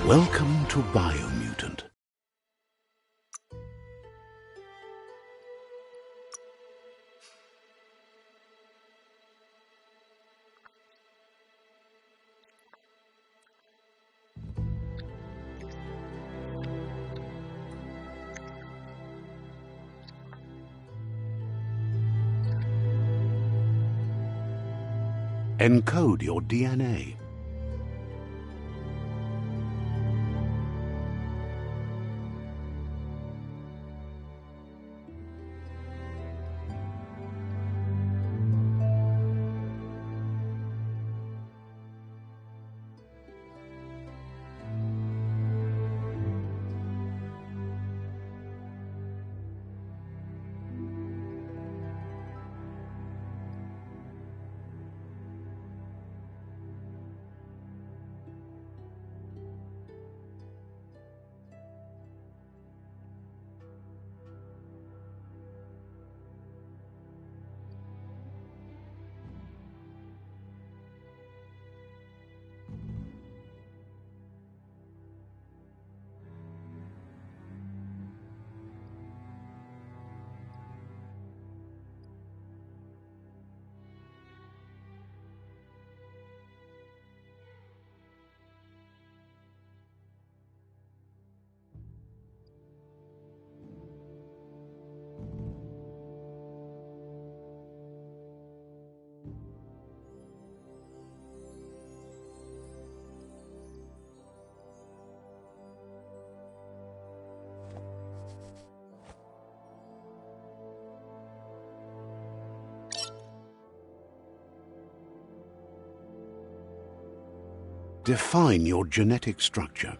Welcome to Biomutant. Encode your DNA. Define your genetic structure.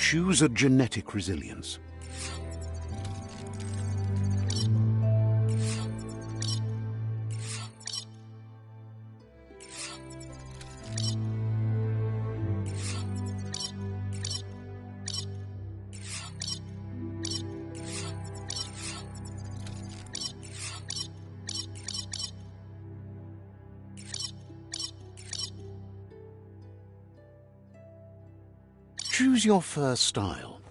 Choose a genetic resilience. Choose your first style.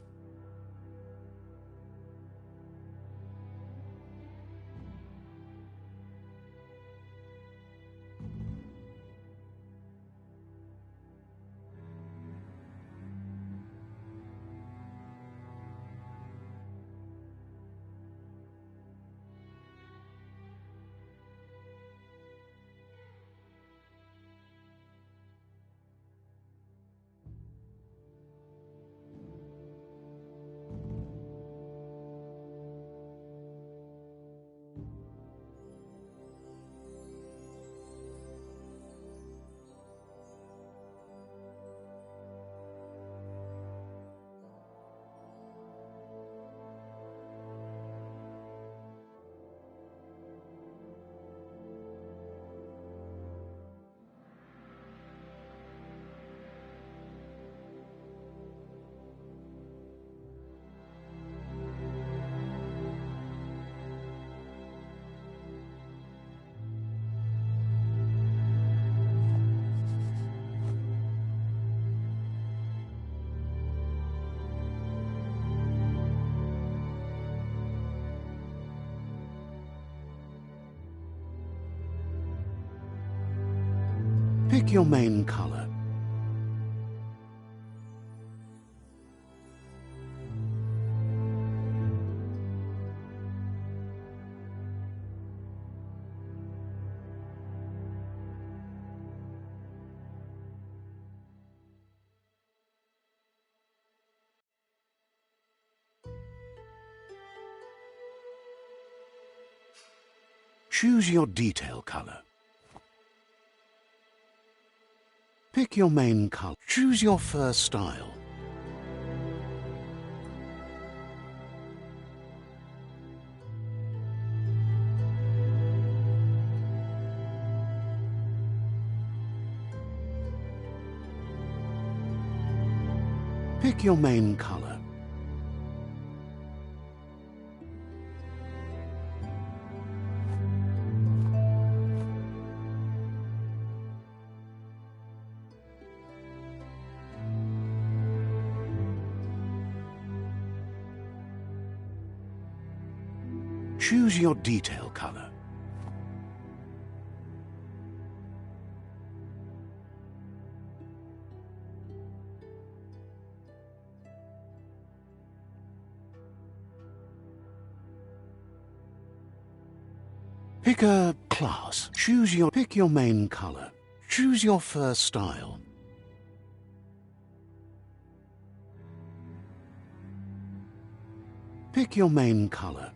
Pick your main color. Choose your detail color. Pick your main color. Choose your fur style. Pick your main color. Choose your detail color. Pick a class. Pick your main color. Choose your fur style. Pick your main color.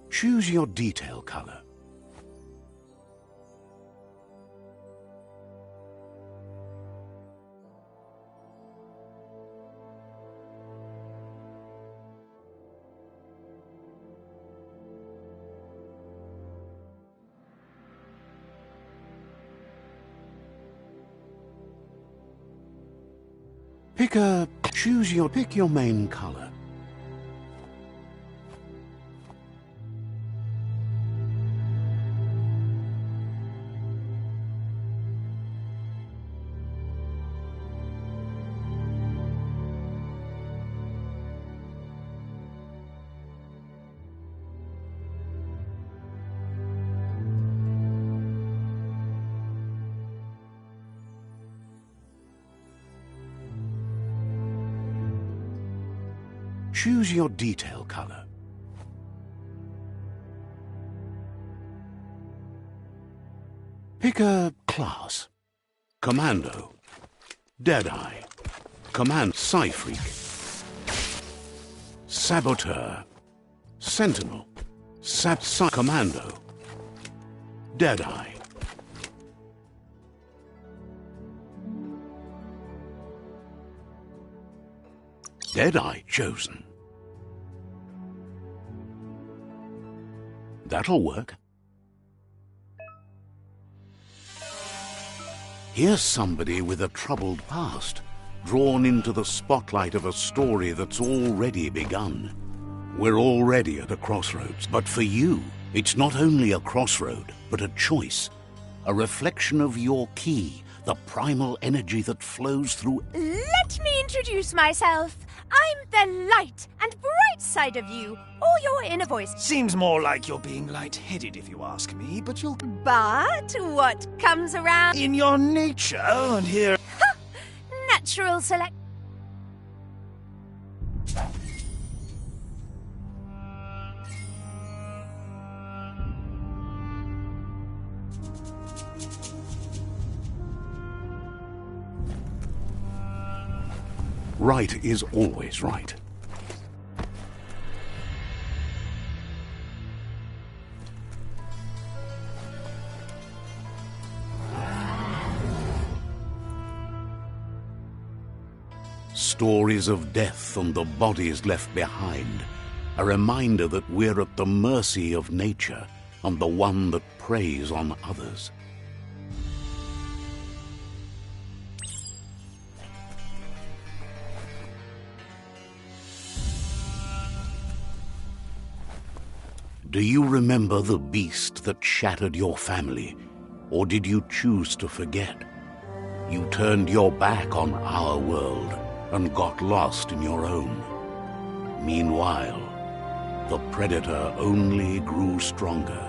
Choose your detail color. Pick your main color. Choose your detail color. Pick a class. Commando. Deadeye. Psy-Freak. Saboteur. Sentinel. Commando. Deadeye. Deadeye chosen. That'll work. Here's somebody with a troubled past, drawn into the spotlight of a story that's already begun. We're already at a crossroads, but for you, it's not only a crossroad, but a choice. A reflection of your key, the primal energy that flows through. Let me introduce myself. I'm the light and bright side of you, or your inner voice. Seems more like you're being light-headed if you ask me, but you'll... But what comes around... In your nature, and here... Natural select... Right is always right. Stories of death and the bodies left behind, a reminder that we're at the mercy of nature and the one that preys on others. Do you remember the beast that shattered your family, or did you choose to forget? You turned your back on our world and got lost in your own. Meanwhile, the predator only grew stronger.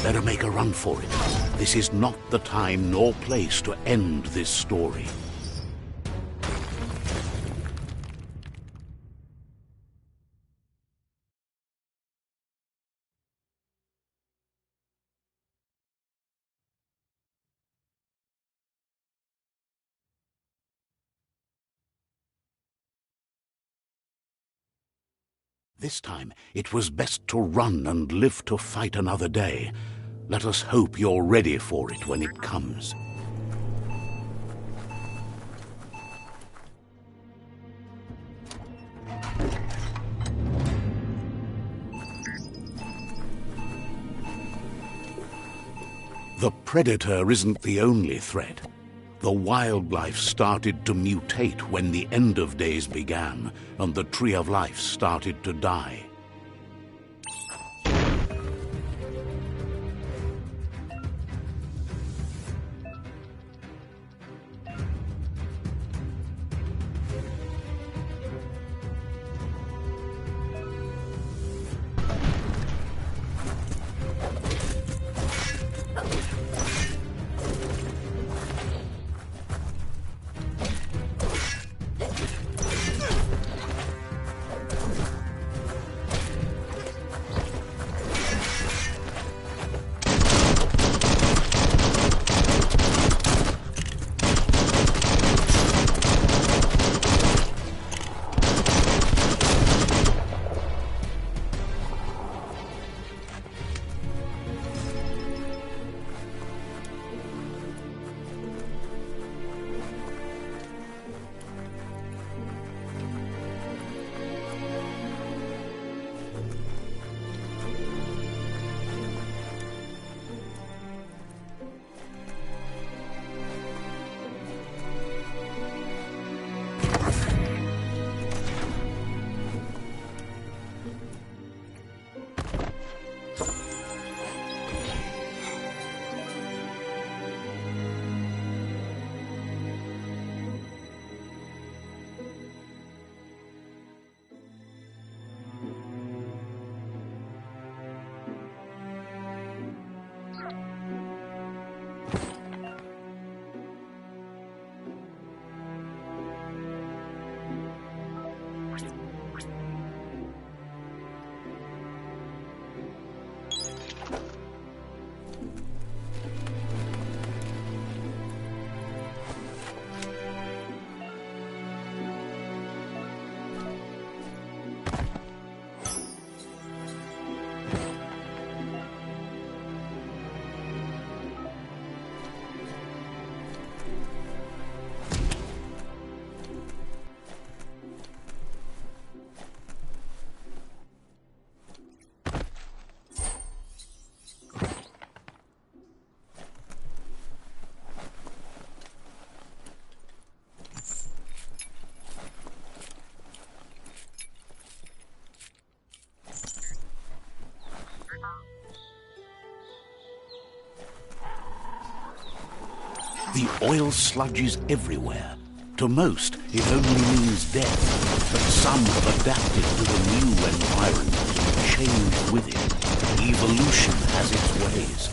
Better make a run for it. This is not the time nor place to end this story. This time, it was best to run and live to fight another day. Let us hope you're ready for it when it comes. The predator isn't the only threat. The wildlife started to mutate when the end of days began, and the tree of life started to die. The oil sludges everywhere. To most, it only means death, but some have adapted to the new environment and changed with it. Evolution has its ways.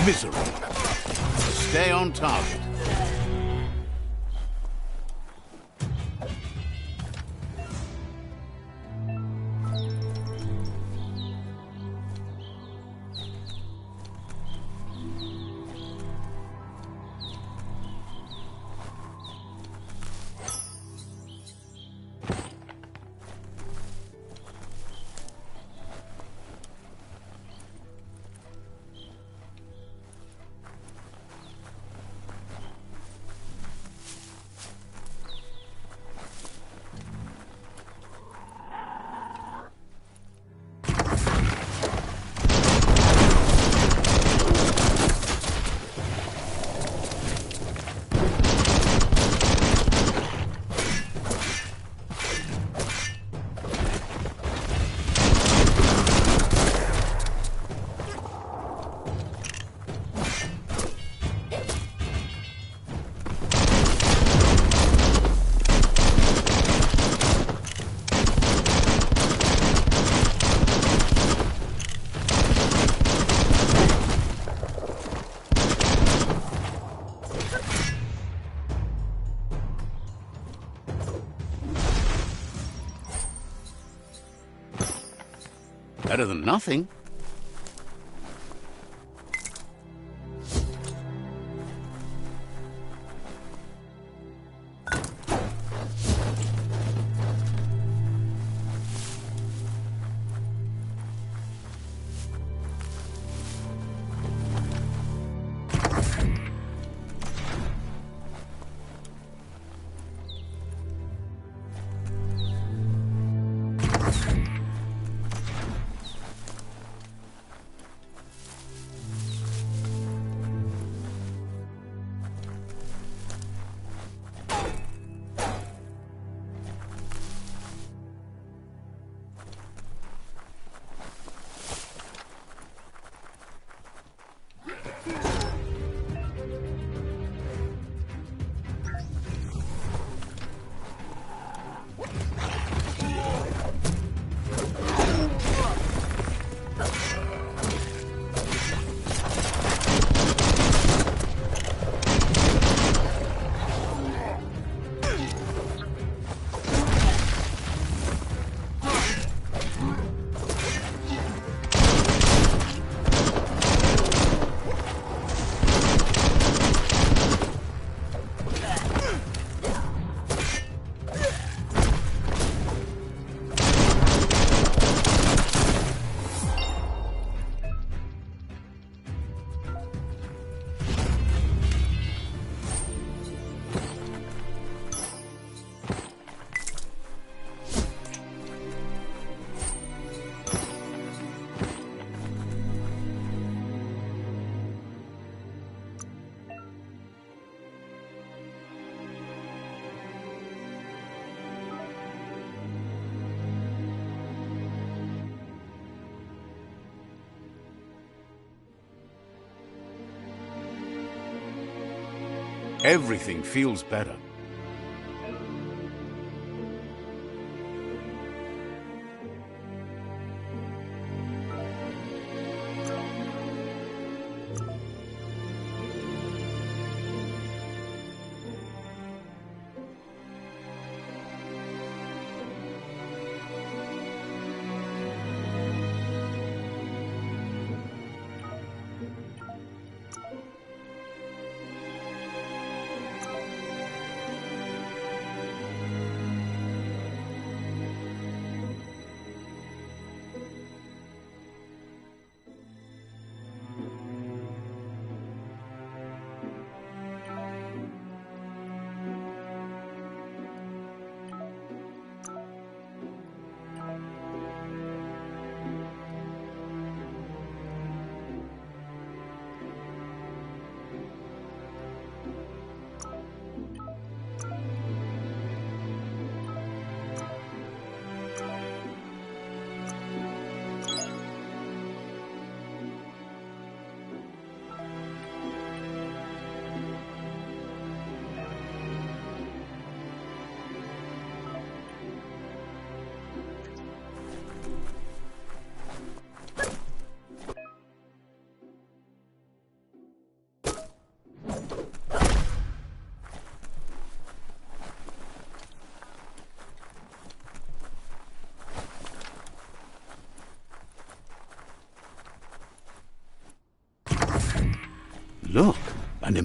Misery. Stay on target. Better than nothing. Everything feels better.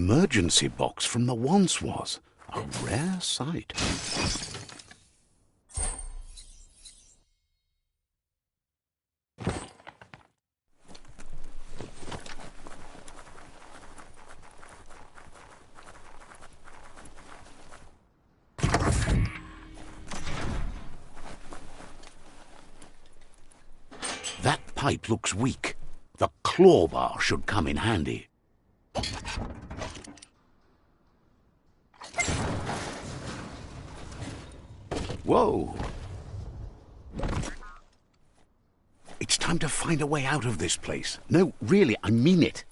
emergency box from the once was. A rare sight. That pipe looks weak. The claw bar should come in handy. Whoa! It's time to find a way out of this place. No, really, I mean it.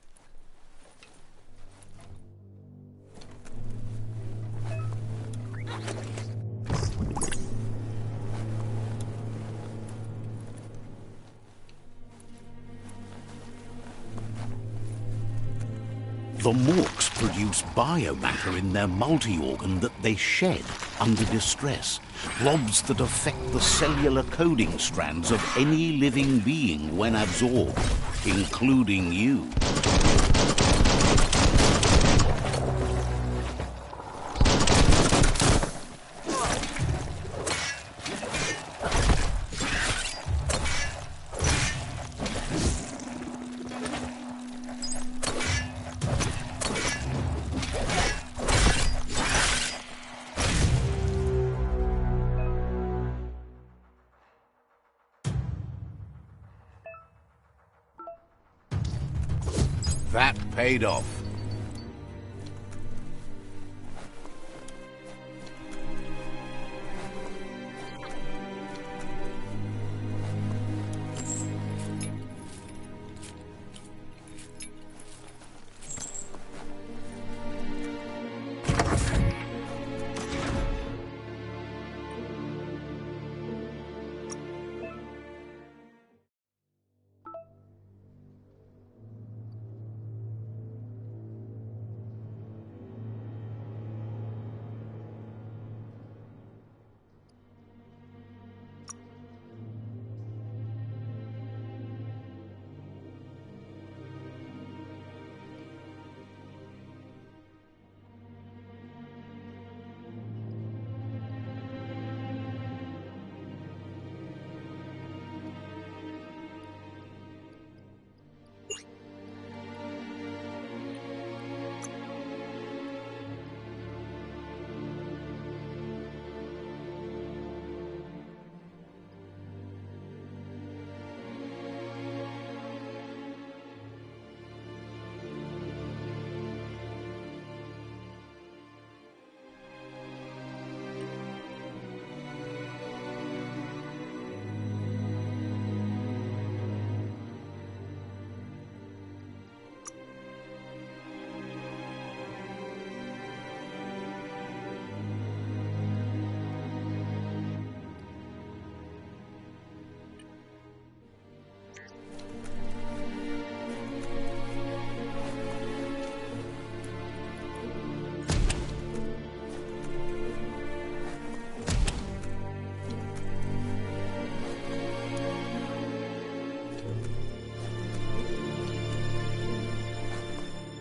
The Morks produce biomatter in their multi-organ that they shed under distress, blobs that affect the cellular coding strands of any living being when absorbed, including you. That paid off.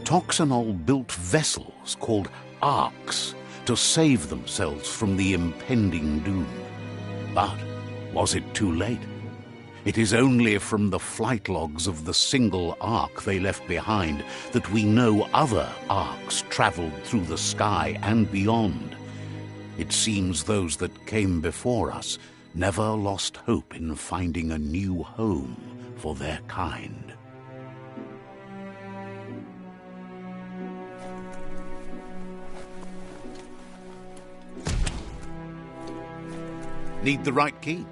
Toxanol built vessels called arks to save themselves from the impending doom. But was it too late? It is only from the flight logs of the single ark they left behind that we know other arks traveled through the sky and beyond. It seems those that came before us never lost hope in finding a new home for their kind. Need the right key?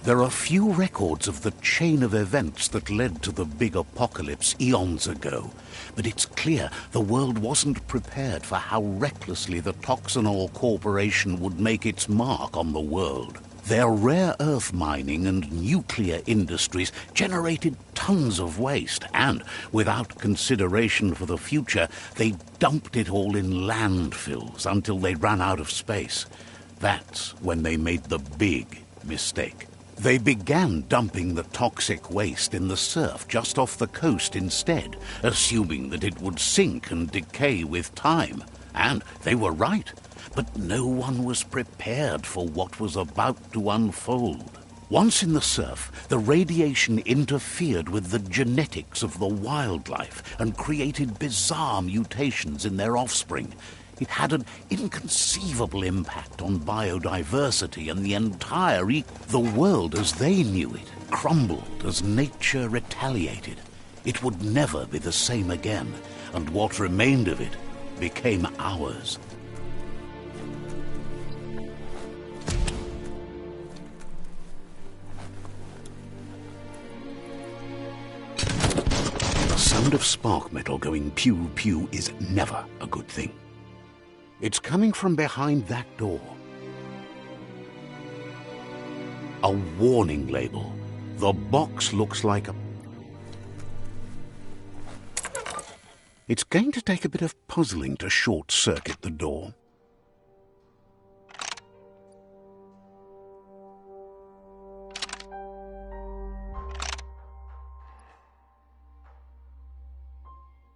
There are few records of the chain of events that led to the big apocalypse eons ago, but it's clear the world wasn't prepared for how recklessly the Toxanol Corporation would make its mark on the world. Their rare earth mining and nuclear industries generated tons of waste, and, without consideration for the future, they dumped it all in landfills until they ran out of space. That's when they made the big mistake. They began dumping the toxic waste in the surf just off the coast instead, assuming that it would sink and decay with time. And they were right. But no one was prepared for what was about to unfold. Once in the surf, the radiation interfered with the genetics of the wildlife and created bizarre mutations in their offspring. It had an inconceivable impact on biodiversity and the entire the world as they knew it crumbled as nature retaliated. It would never be the same again, and what remained of it became ours. The sound of spark metal going pew-pew is never a good thing. It's coming from behind that door. A warning label. The box looks like a... It's going to take a bit of puzzling to short-circuit the door.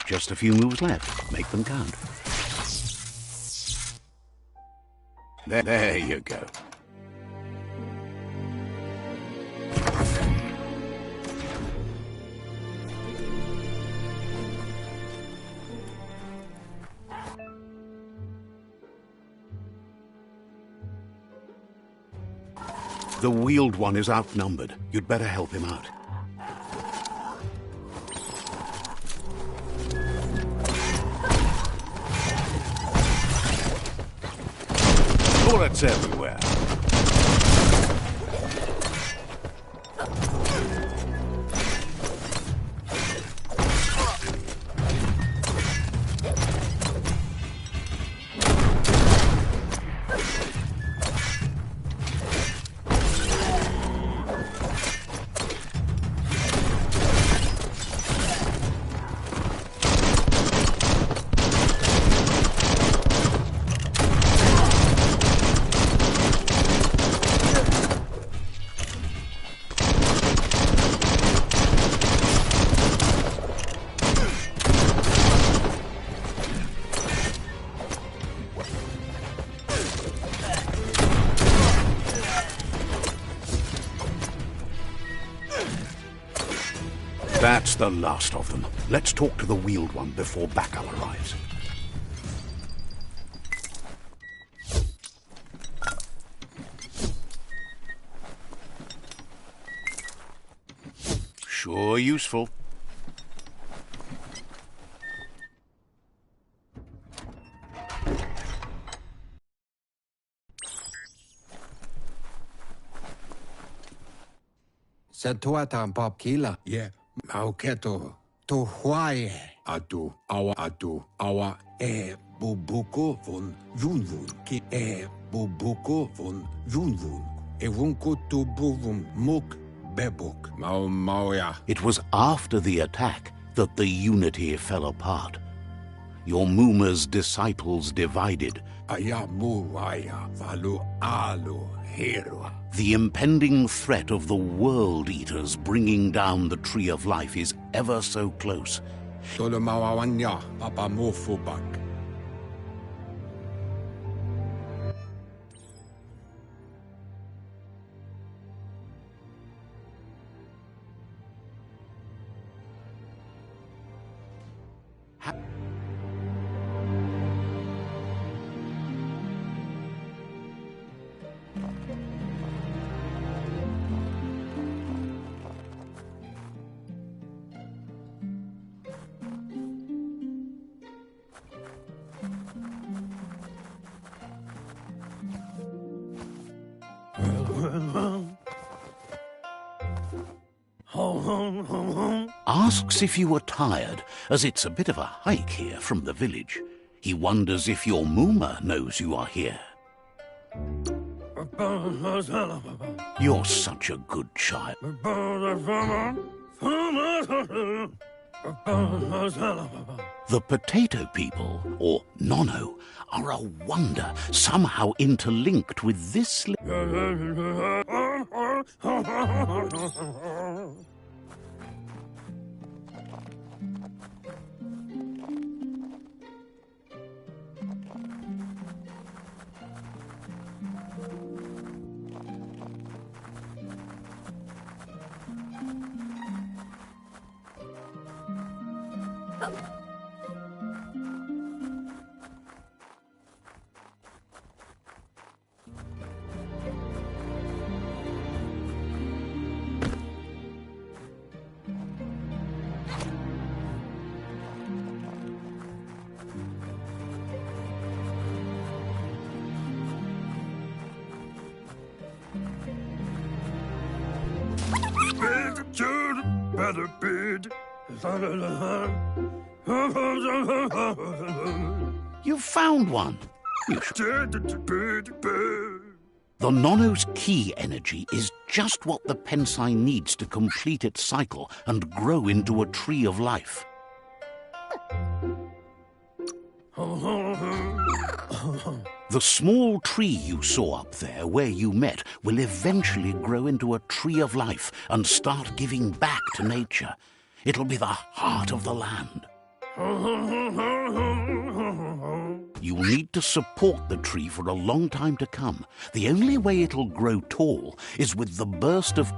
Just a few moves left. Make them count. There you go. The wheeled one is outnumbered. You'd better help him out. Bullets everywhere. That's the last of them. Let's talk to the wheeled one before backup arrives. Sure useful. Satuatan pop kila. Yeah. Mauketo. To huaye. Atu. Awa. Bubuko von vunvun. Ki bubuko von vunvun. Evunko tu buvum muk bebuk. Mauya. It was after the attack that the unity fell apart. Your Muma's disciples divided. Ayamuaya valu alu hero. The impending threat of the World Eaters bringing down the Tree of Life is ever so close. Solomawanya papamufubak. Asks if you are tired, as it's a bit of a hike here from the village. He wonders if your Mooma knows you are here. You're such a good child. The potato people, or Nono, are a wonder, somehow interlinked with this... You found one. The Nono's key energy is just what the Pensai needs to complete its cycle and grow into a tree of life. The small tree you saw up there where you met will eventually grow into a tree of life and start giving back to nature. It'll be the heart of the land. You'll need to support the tree for a long time to come. The only way it'll grow tall is with the burst of...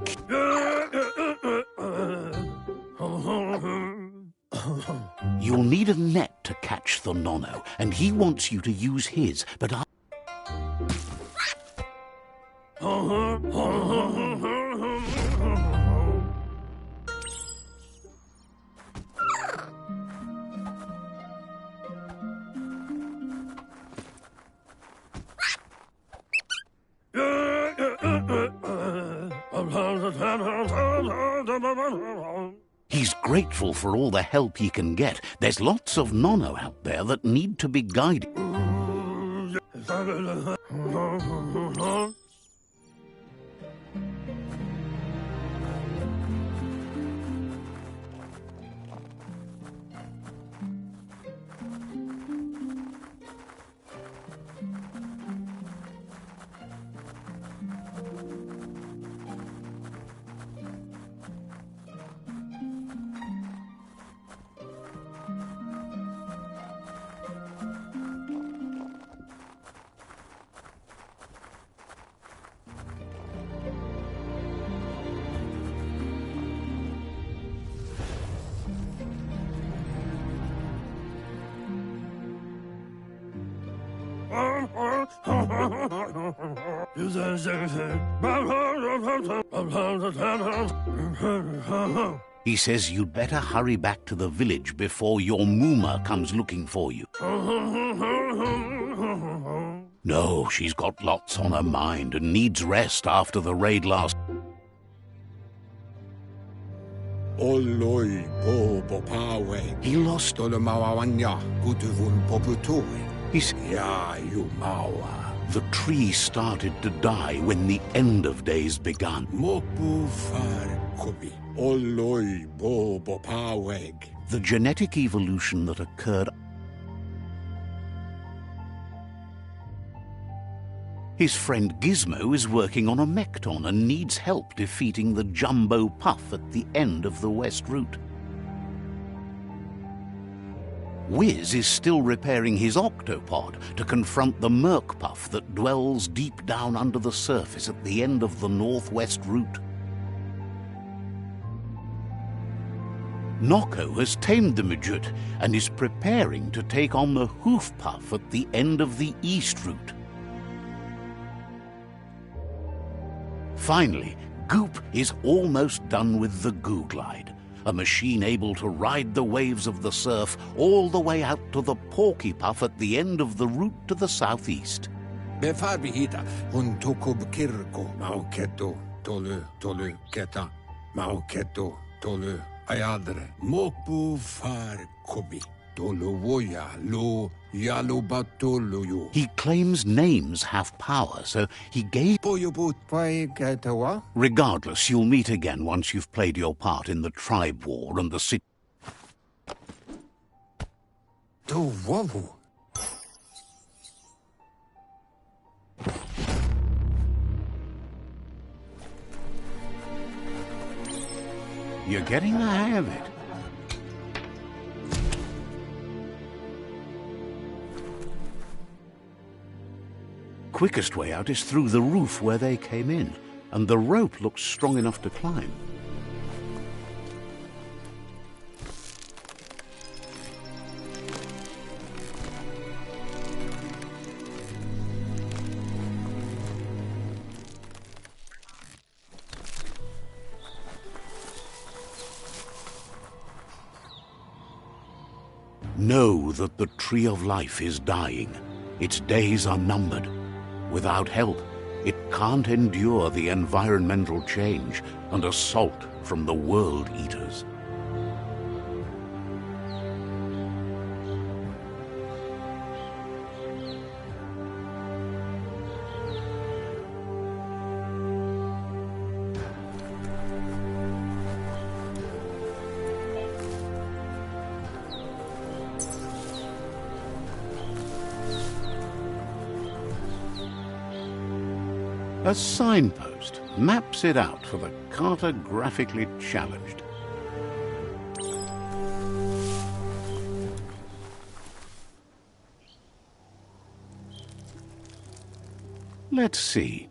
You'll need a net to catch the Nono, and he wants you to use his, but I... He's grateful for all the help he can get. There's lots of Nono out there that need to be guided. He says you'd better hurry back to the village before your Mooma comes looking for you. No, she's got lots on her mind and needs rest after the raid last... Oloi bobo pawe. He lost... Tolomawawanya gutuvun poputui. He's... Ya you mawa. The tree started to die when the end of days began. Mopu far kobi. Oloi bobo paweg. The genetic evolution that occurred... His friend Gizmo is working on a Mekton and needs help defeating the Jumbo Puff at the end of the West Route. Wiz is still repairing his octopod to confront the Merc Puff that dwells deep down under the surface at the end of the Northwest Route. Noko has tamed the midget and is preparing to take on the Hoof Puff at the end of the East Route. Finally, Goop is almost done with the Goo Glide, a machine able to ride the waves of the surf all the way out to the Porky Puff at the end of the route to the southeast. Befarbihita un tukub kirko mauketo tolu keta. Mauketo tolu ayadre. Mokbu far kobi. Tolu woya lo yalubatolu. He claims names have power, so he gave... Boyobut paiketawa. Regardless, you'll meet again once you've played your part in the tribe war and the city. To wavu. You're getting the hang of it. Quickest way out is through the roof where they came in, and the rope looks strong enough to climb. Know that the Tree of Life is dying. Its days are numbered. Without help, it can't endure the environmental change and assault from the World Eaters. A signpost maps it out for the cartographically challenged. Let's see.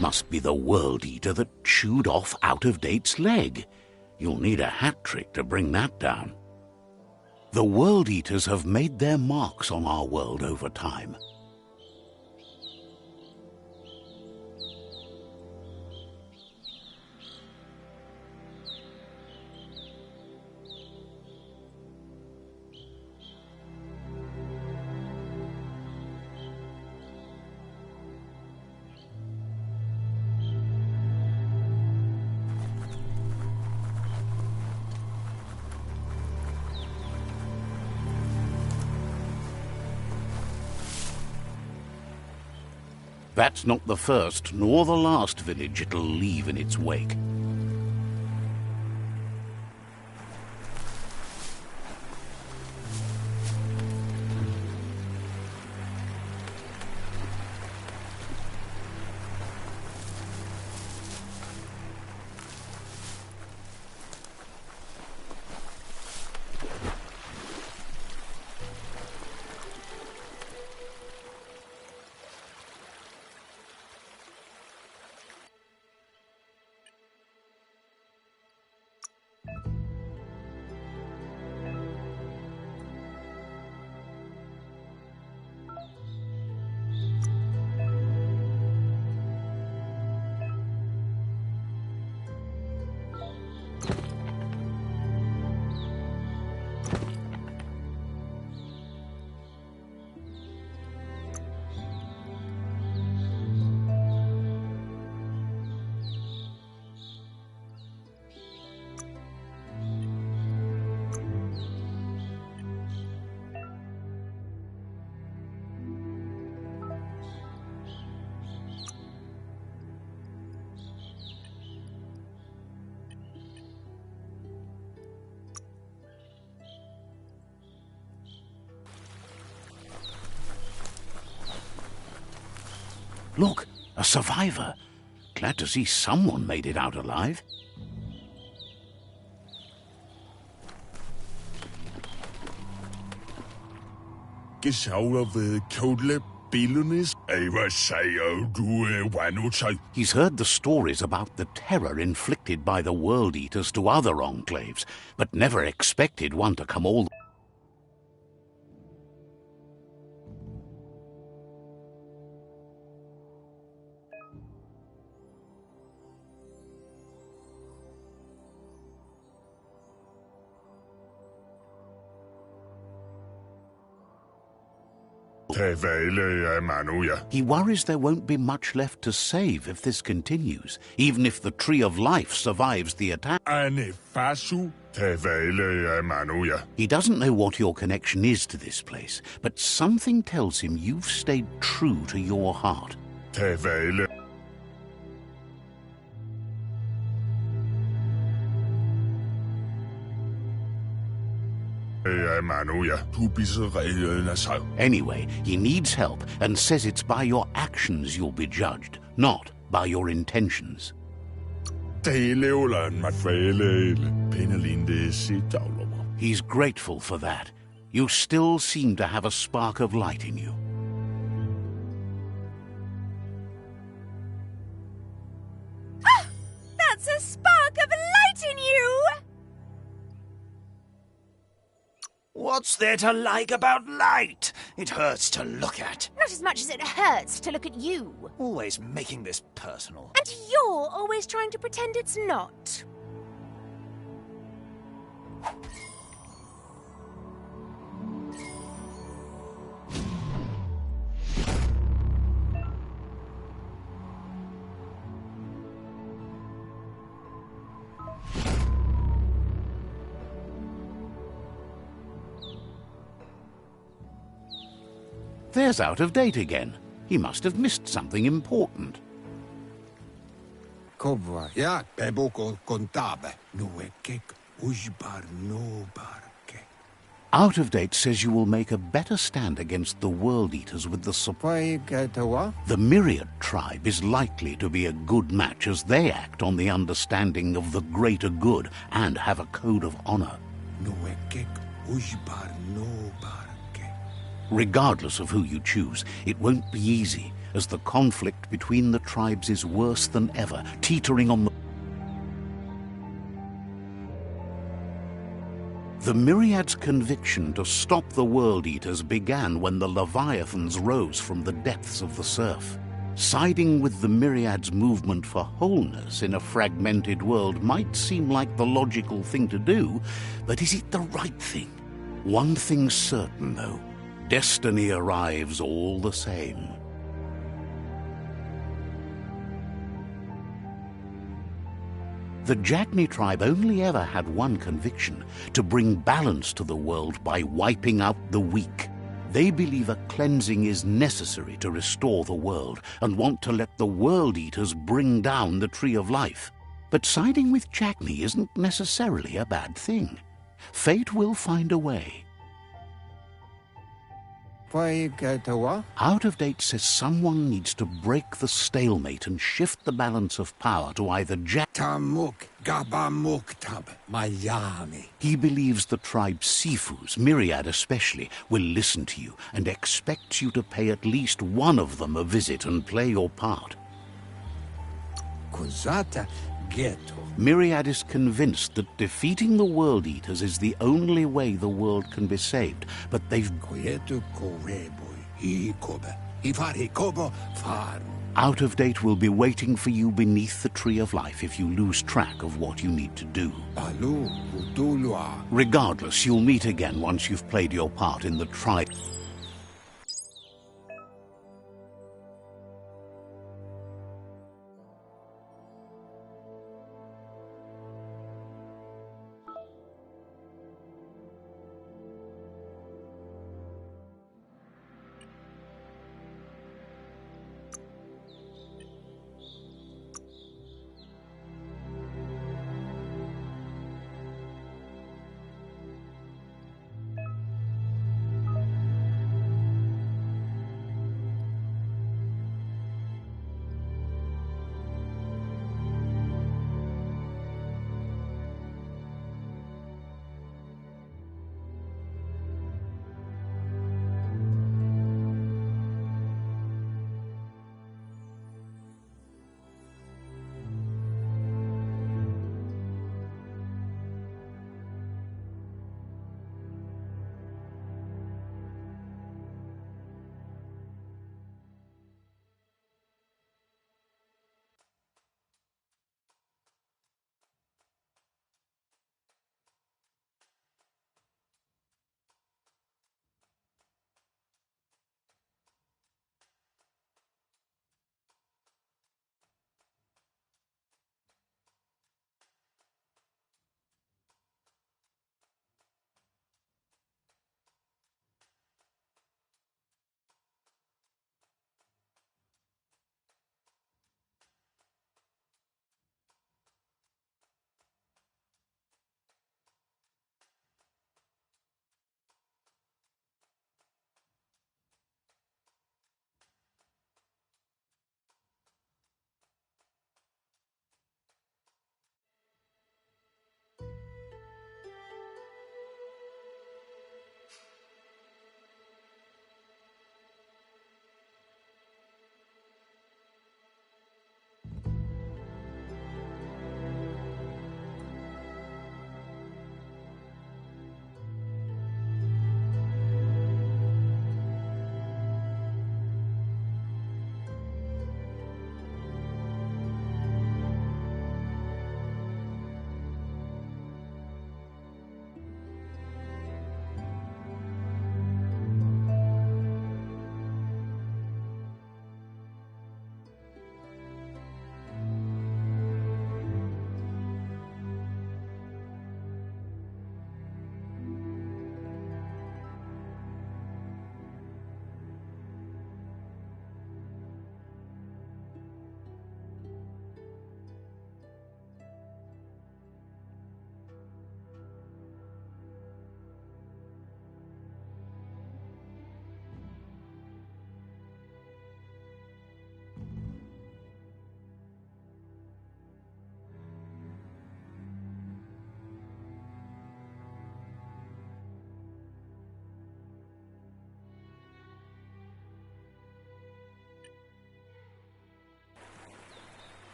Must be the World Eater that chewed off Out-of-Date's leg. You'll need a hat trick to bring that down. The World Eaters have made their marks on our world over time. That's not the first nor the last village it'll leave in its wake. Look, a survivor. Glad to see someone made it out alive. ikke savner ved Kodle Bilunis. Hvad siger du, Wanutai? He's heard the stories about the terror inflicted by the World Eaters to other enclaves, but never expected one to come all He worries there won't be much left to save if this continues, even if the Tree of Life survives the attack. He doesn't know what your connection is to this place, but something tells him you've stayed true to your heart. Anyway, he needs help and says it's by your actions you'll be judged, not by your intentions. He's grateful for that. You still seem to have a spark of light in you. Ah! That's a spark of light in you! What's there to like about light? It hurts to look at. Not as much as it hurts to look at you. Always making this personal. And you're always trying to pretend it's not. There's Out of Date again. He must have missed something important. Kobwa, ja, beboko kontabe. Nuekek ujbar no barke. Out of Date says you will make a better stand against the World Eaters with the support. The Myriad tribe is likely to be a good match as they act on the understanding of the greater good and have a code of honor. Nuekek ujbar no barke. Regardless of who you choose, it won't be easy, as the conflict between the tribes is worse than ever, teetering on the Myriad's conviction to stop the World Eaters began when the Leviathans rose from the depths of the surf. Siding with the Myriad's movement for wholeness in a fragmented world might seem like the logical thing to do, but is it the right thing? One thing's certain, though. Destiny arrives all the same. The Jagni tribe only ever had one conviction: to bring balance to the world by wiping out the weak. They believe a cleansing is necessary to restore the world and want to let the World Eaters bring down the Tree of Life. But siding with Jagni isn't necessarily a bad thing. Fate will find a way. Out of Date says someone needs to break the stalemate and shift the balance of power to either He believes the tribe Sifus, Myriad especially, will listen to you and expects you to pay at least one of them a visit and play your part. Myriad is convinced that defeating the World Eaters is the only way the world can be saved, but they've... Out of Date will be waiting for you beneath the Tree of Life if you lose track of what you need to do. Regardless, you'll meet again once you've played your part in the tribe.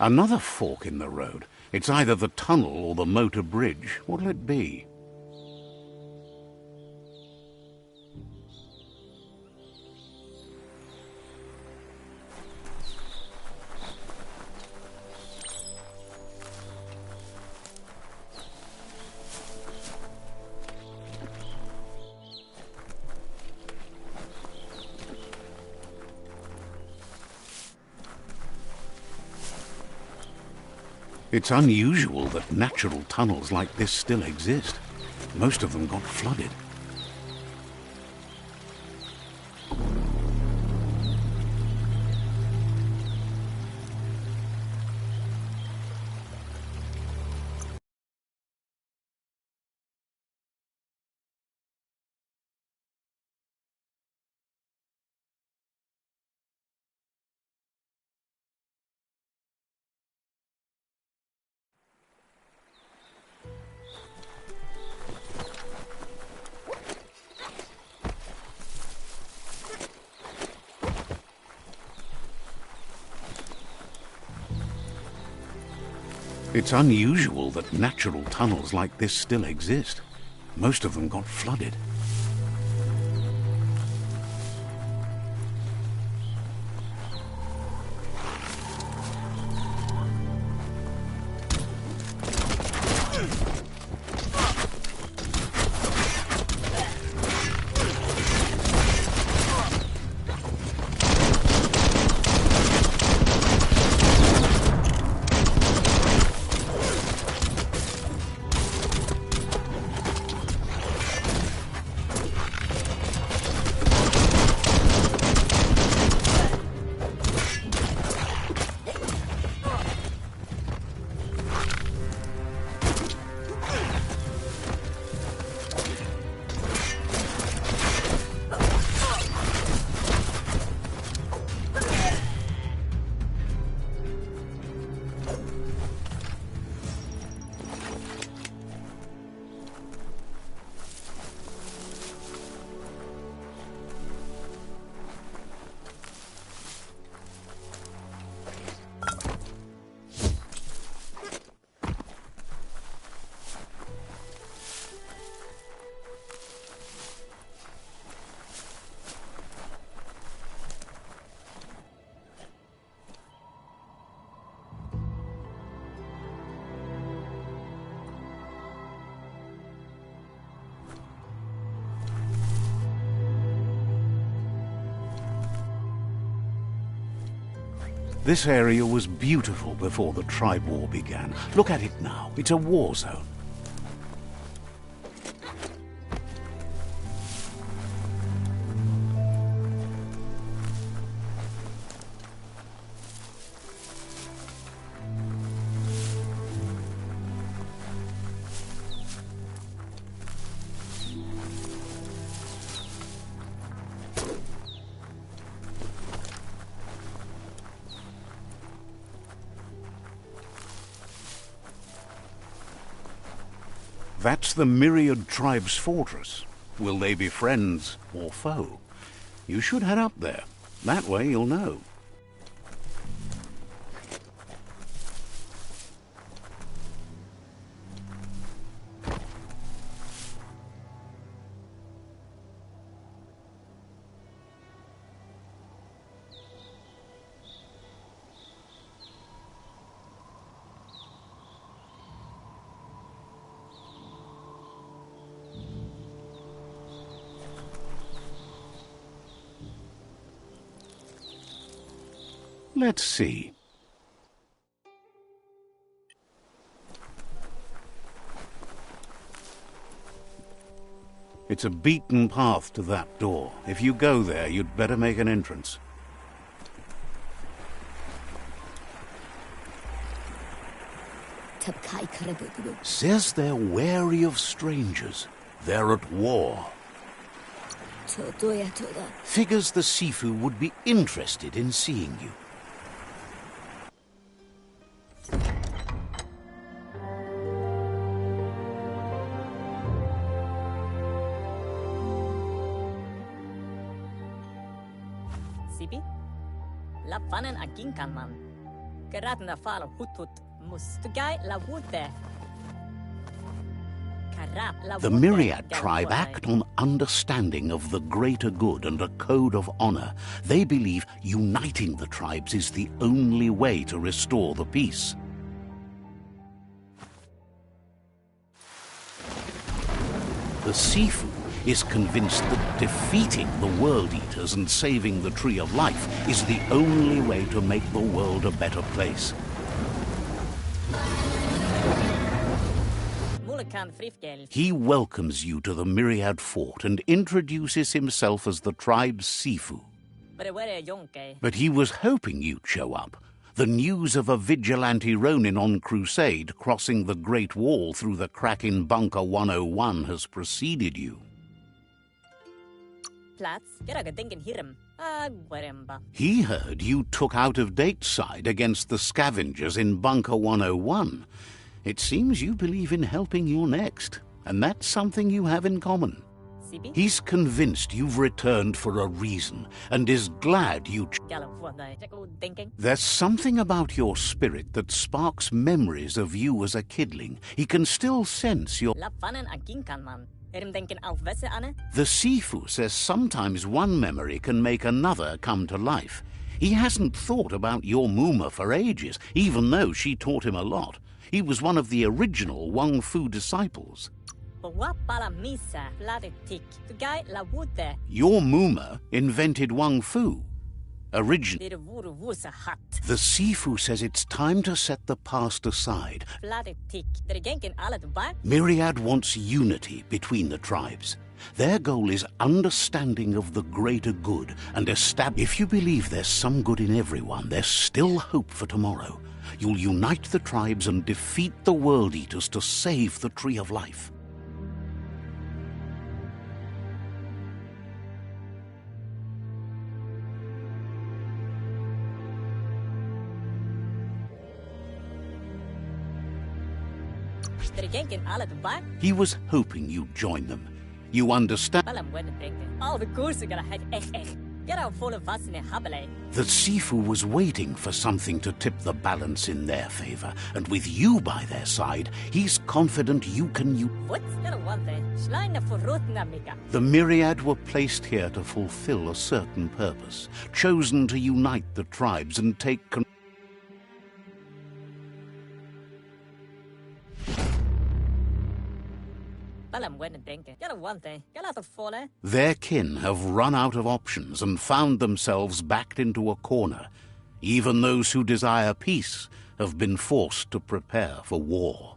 Another fork in the road. It's either the tunnel or the motor bridge. What'll it be? It's unusual that natural tunnels like this still exist. Most of them got flooded. It's unusual that natural tunnels like this still exist. Most of them got flooded. This area was beautiful before the tribe war began. Look at it now. It's a war zone. That's the Myriad Tribe's fortress. Will they be friends or foe? You should head up there. That way you'll know. Let's see. It's a beaten path to that door. If you go there, you'd better make an entrance. Says they're wary of strangers. They're at war. Figures the Sifu would be interested in seeing you. Sipi? Lapanan aging kan man. The Myriad tribe act on understanding of the greater good and a code of honor. They believe uniting the tribes is the only way to restore the peace. The Sifu is convinced that defeating the World Eaters and saving the Tree of Life is the only way to make the world a better place. He welcomes you to the Myriad Fort and introduces himself as the tribe's Sifu. But he was hoping you'd show up. The news of a vigilante Ronin on crusade crossing the Great Wall through the crack in Bunker 101 has preceded you. He heard you took out-of-date side against the scavengers in Bunker 101. It seems you believe in helping your next, and that's something you have in common. He's convinced you've returned for a reason, and is glad you... There's something about your spirit that sparks memories of you as a kidling. He can still sense your... The Sifu says sometimes one memory can make another come to life. He hasn't thought about your Muma for ages, even though she taught him a lot. He was one of the original Wang Fu disciples. Your Muma invented Wang Fu. The Sifu says it's time to set the past aside. Myriad wants unity between the tribes. Their goal is understanding of the greater good and If you believe there's some good in everyone, there's still hope for tomorrow. You'll unite the tribes and defeat the World Eaters to save the Tree of Life. He was hoping you'd join them. You understand? The Sifu was waiting for something to tip the balance in their favor, and with you by their side, he's confident you can... The Myriad were placed here to fulfill a certain purpose, chosen to unite the tribes and take control. Their kin have run out of options and found themselves backed into a corner. Even those who desire peace have been forced to prepare for war.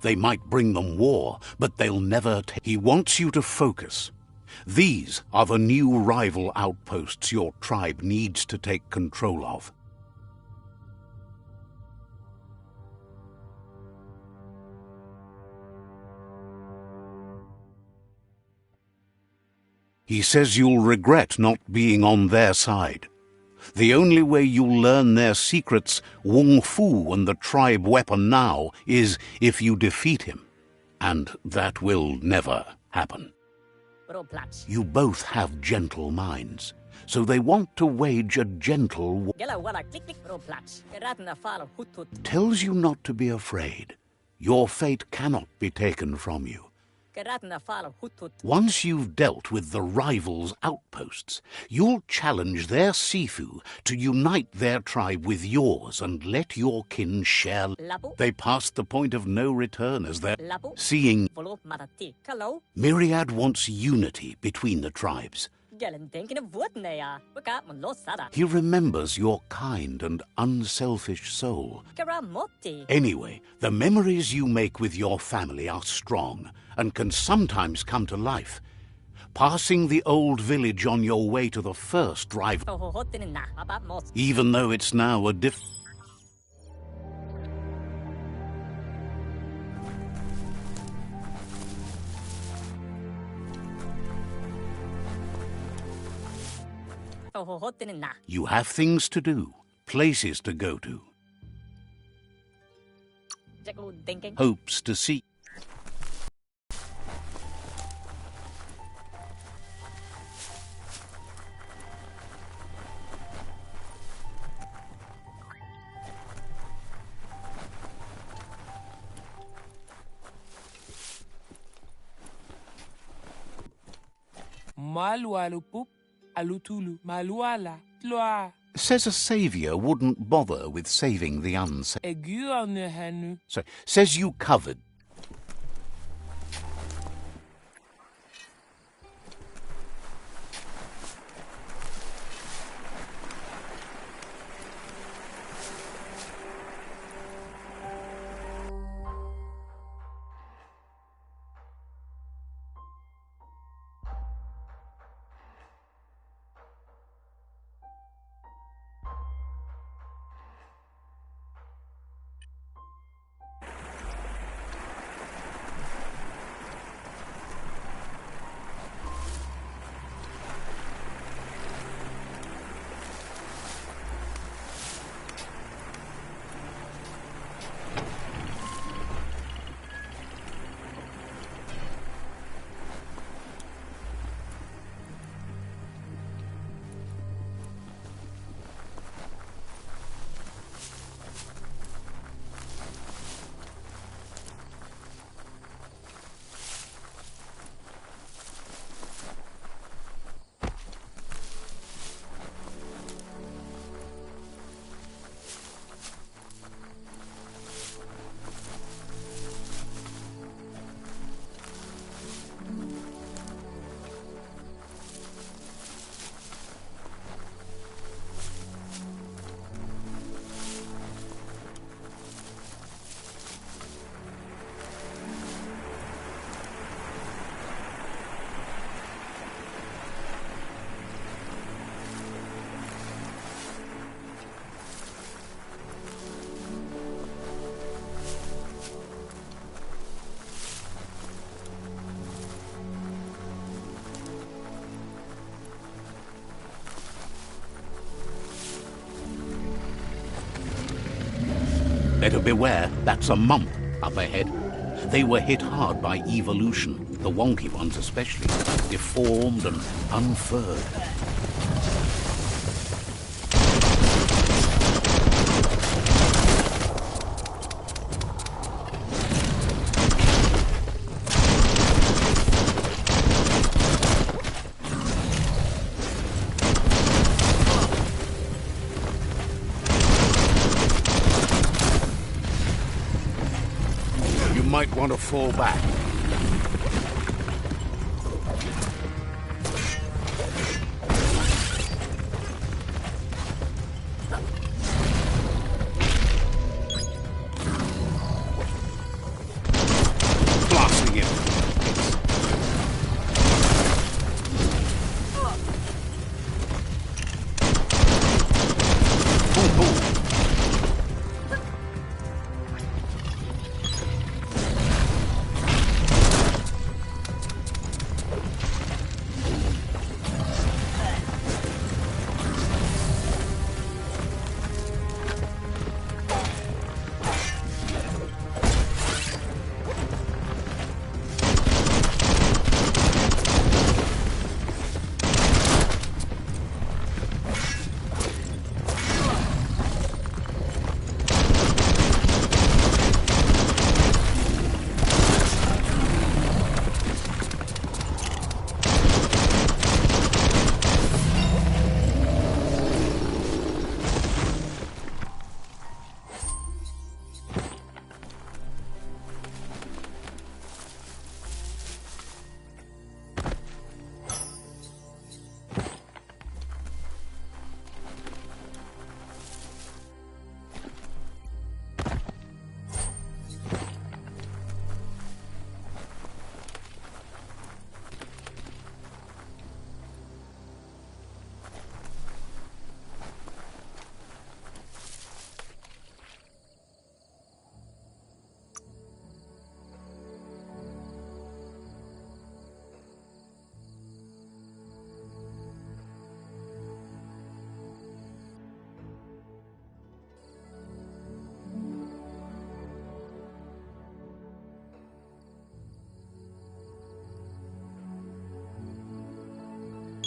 They might bring them war, but they'll never take... He wants you to focus. These are the new rival outposts your tribe needs to take control of. He says you'll regret not being on their side. The only way you'll learn their secrets, Wung Fu and the tribe weapon now, is if you defeat him. And that will never happen. You both have gentle minds, so they want to wage a gentle war. Tells you not to be afraid. Your fate cannot be taken from you. Once you've dealt with the rivals' outposts, you'll challenge their Sifu to unite their tribe with yours and let your kin share. They passed the point of no return as they're seeing. Myriad wants unity between the tribes. He remembers your kind and unselfish soul. Anyway, the memories you make with your family are strong and can sometimes come to life. Passing the old village on your way to the first rival, even though it's now a You have things to do, places to go to, hopes to see. Malualupup, alutulu, maluala, tloa. Says a saviour wouldn't bother with saving the unsaved. Eguanehanu. So, says you covered. Better beware, that's a mump up ahead. They were hit hard by evolution, the wonky ones especially, deformed and unfurred. Might want to fall back. Blasting him.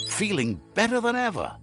Feeling better than ever.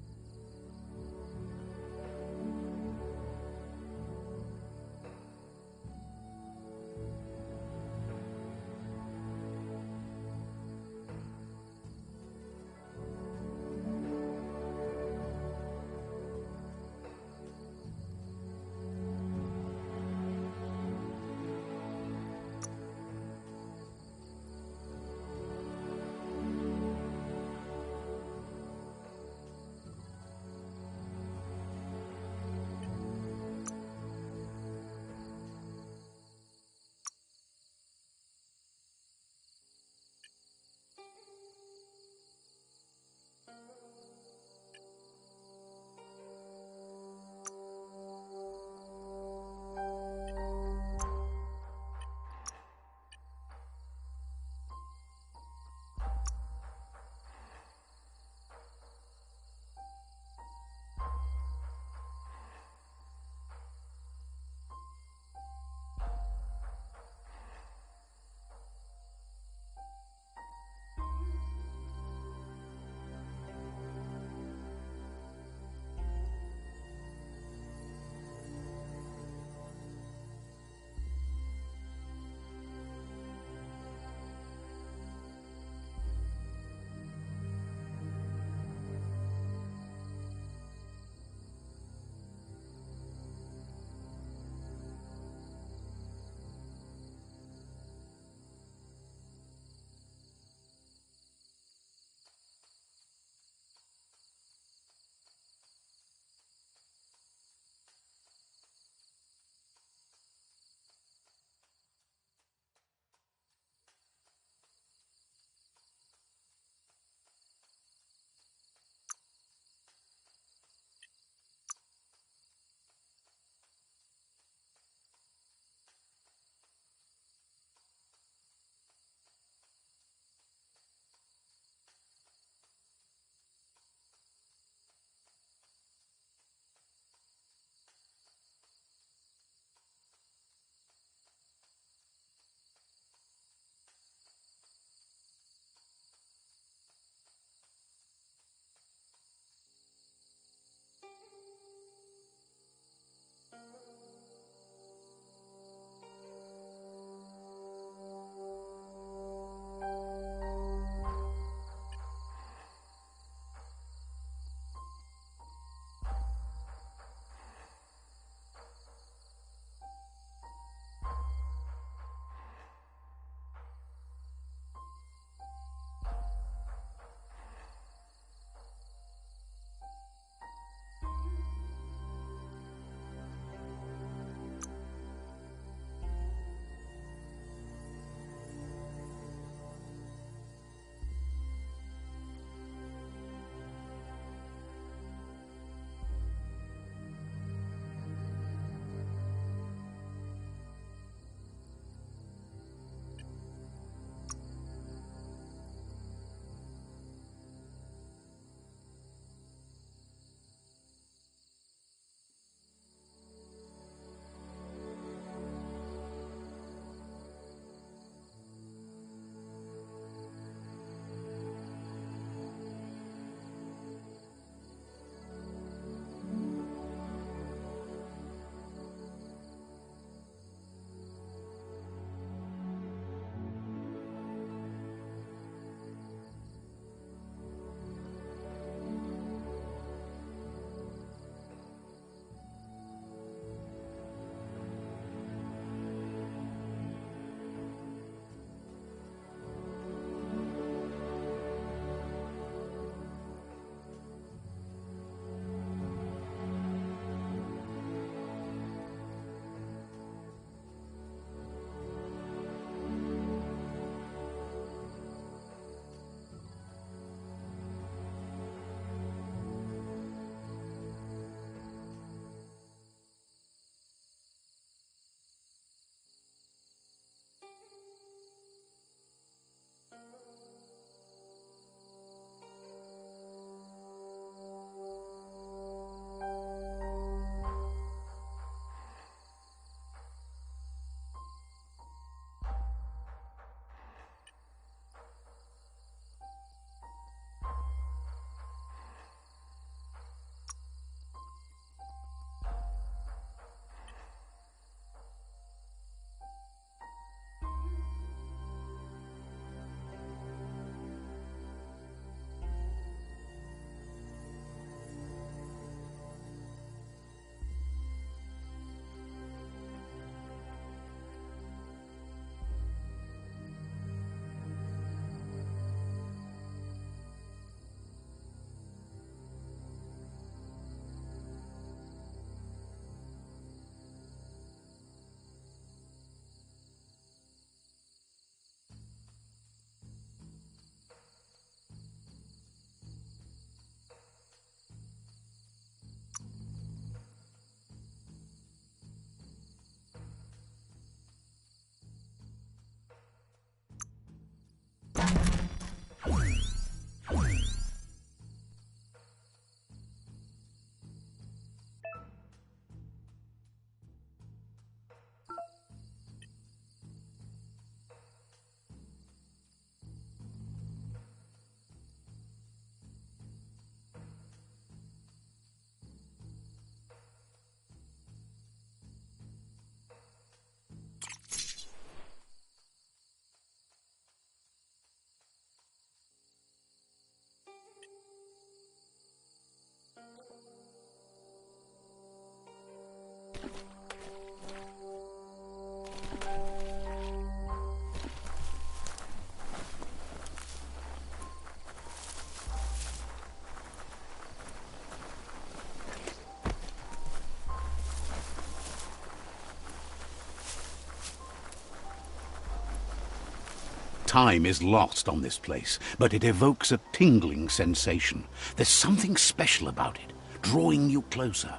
Time is lost on this place, but it evokes a tingling sensation. There's something special about it, drawing you closer.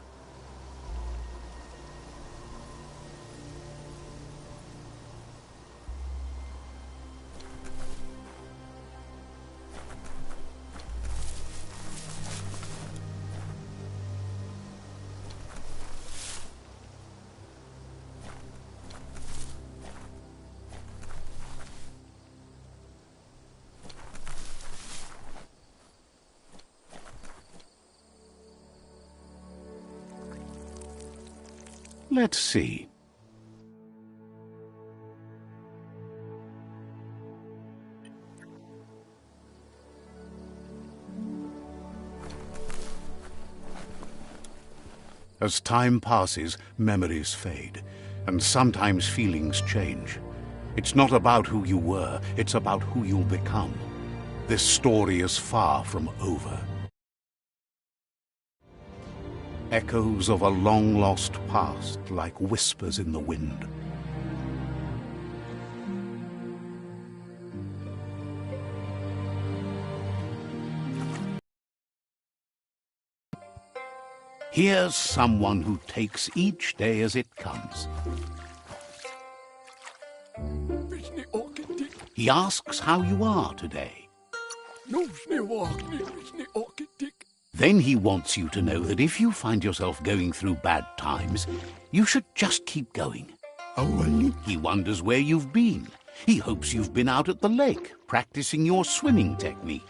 Let's see. As time passes, memories fade, and sometimes feelings change. It's not about who you were, it's about who you'll become. This story is far from over. Echoes of a long-lost past, like whispers in the wind. Here's someone who takes each day as it comes. He asks how you are today. Then he wants you to know that if you find yourself going through bad times, you should just keep going. He wonders where you've been. He hopes you've been out at the lake, practicing your swimming technique.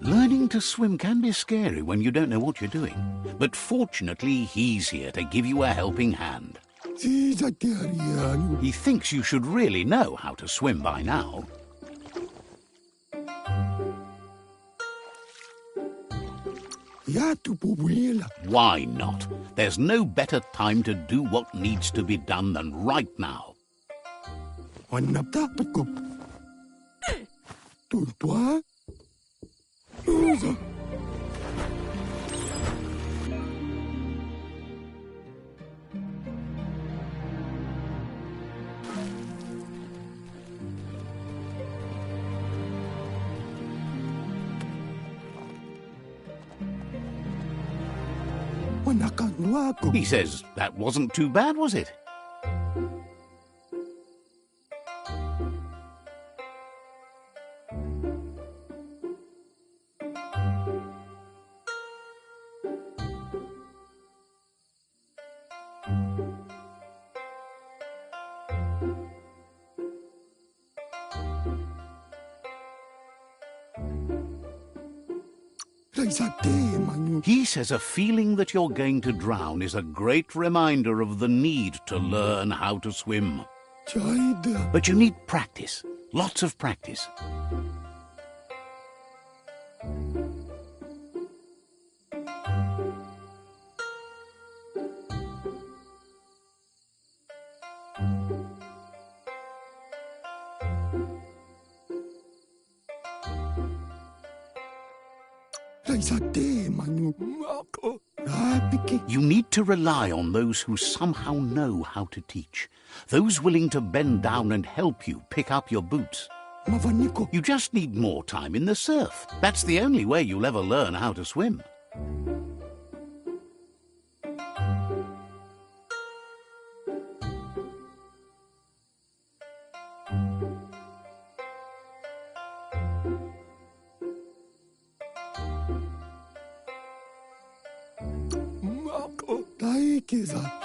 Learning to swim can be scary when you don't know what you're doing. But fortunately, he's here to give you a helping hand. He thinks you should really know how to swim by now. Why not? There's no better time to do what needs to be done than right now. He says that wasn't too bad, was it? He says a feeling that you're going to drown is a great reminder of the need to learn how to swim. But you need practice, lots of practice. You need to rely on those who somehow know how to teach, those willing to bend down and help you pick up your boots. You just need more time in the surf. That's the only way you'll ever learn how to swim.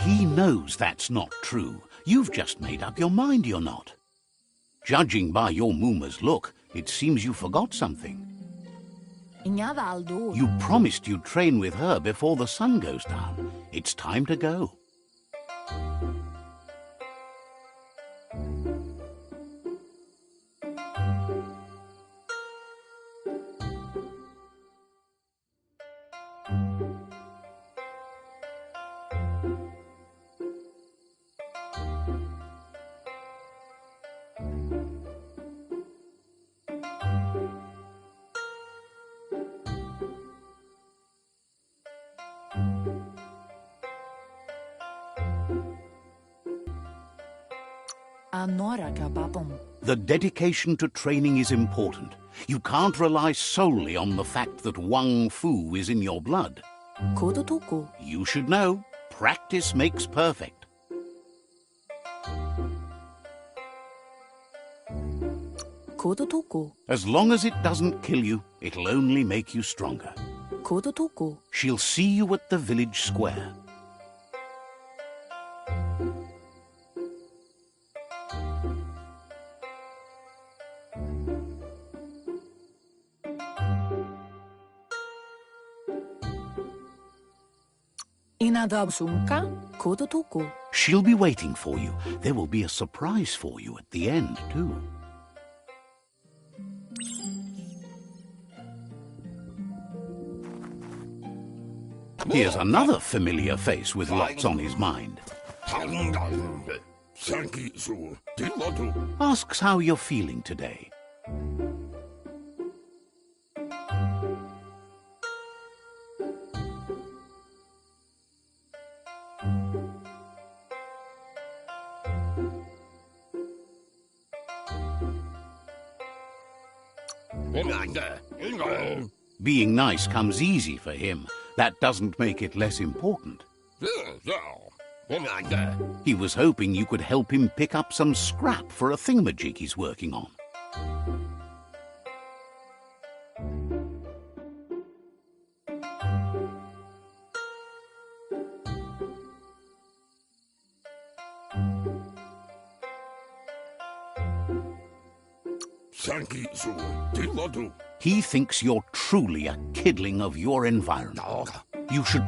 He knows that's not true. You've just made up your mind you're not. Judging by your Mooma's look, it seems you forgot something. You promised you'd train with her before the sun goes down. It's time to go. Anora ka babom. The dedication to training is important. You can't rely solely on the fact that Wang Fu is in your blood. Kodo toko. You should know, practice makes perfect. Kodo toko. As long as it doesn't kill you, it'll only make you stronger. Kodo toko. She'll see you at the village square. Inadab sunka. Kodo toko. She'll be waiting for you. There will be a surprise for you at the end, too. Here's another familiar face with lots on his mind. Asks how you're feeling today. Being nice comes easy for him. That doesn't make it less important. He was hoping you could help him pick up some scrap for a thingamajig he's working on. He thinks you're truly a kidling of your environment. You should...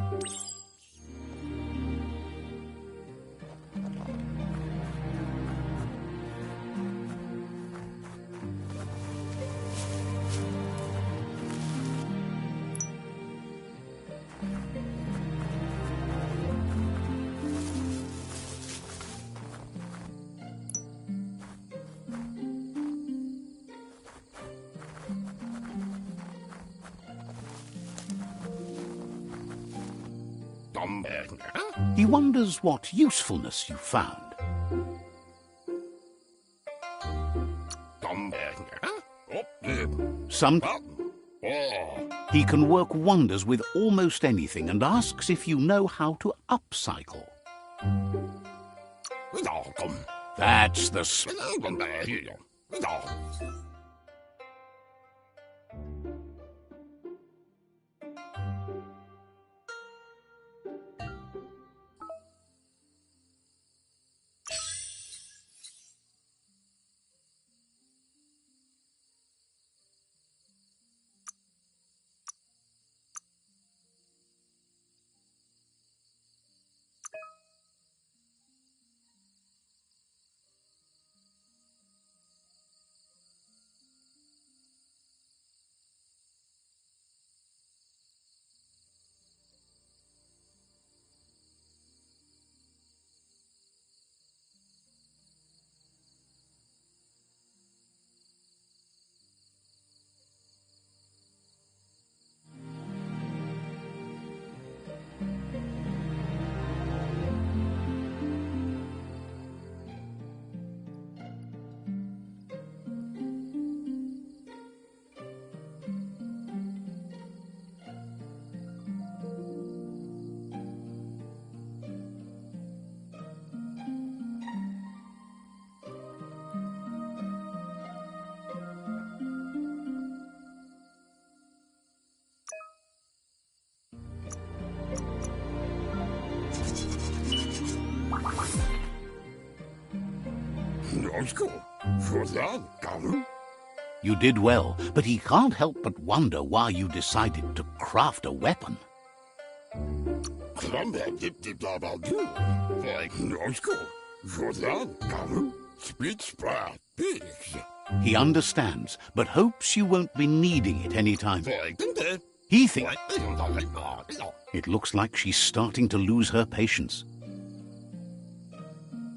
He wonders what usefulness you found. He can work wonders with almost anything and asks if you know how to upcycle. That's the You did well, but he can't help but wonder why you decided to craft a weapon. He understands, but hopes you won't be needing it anytime. He thinks... It looks like she's starting to lose her patience.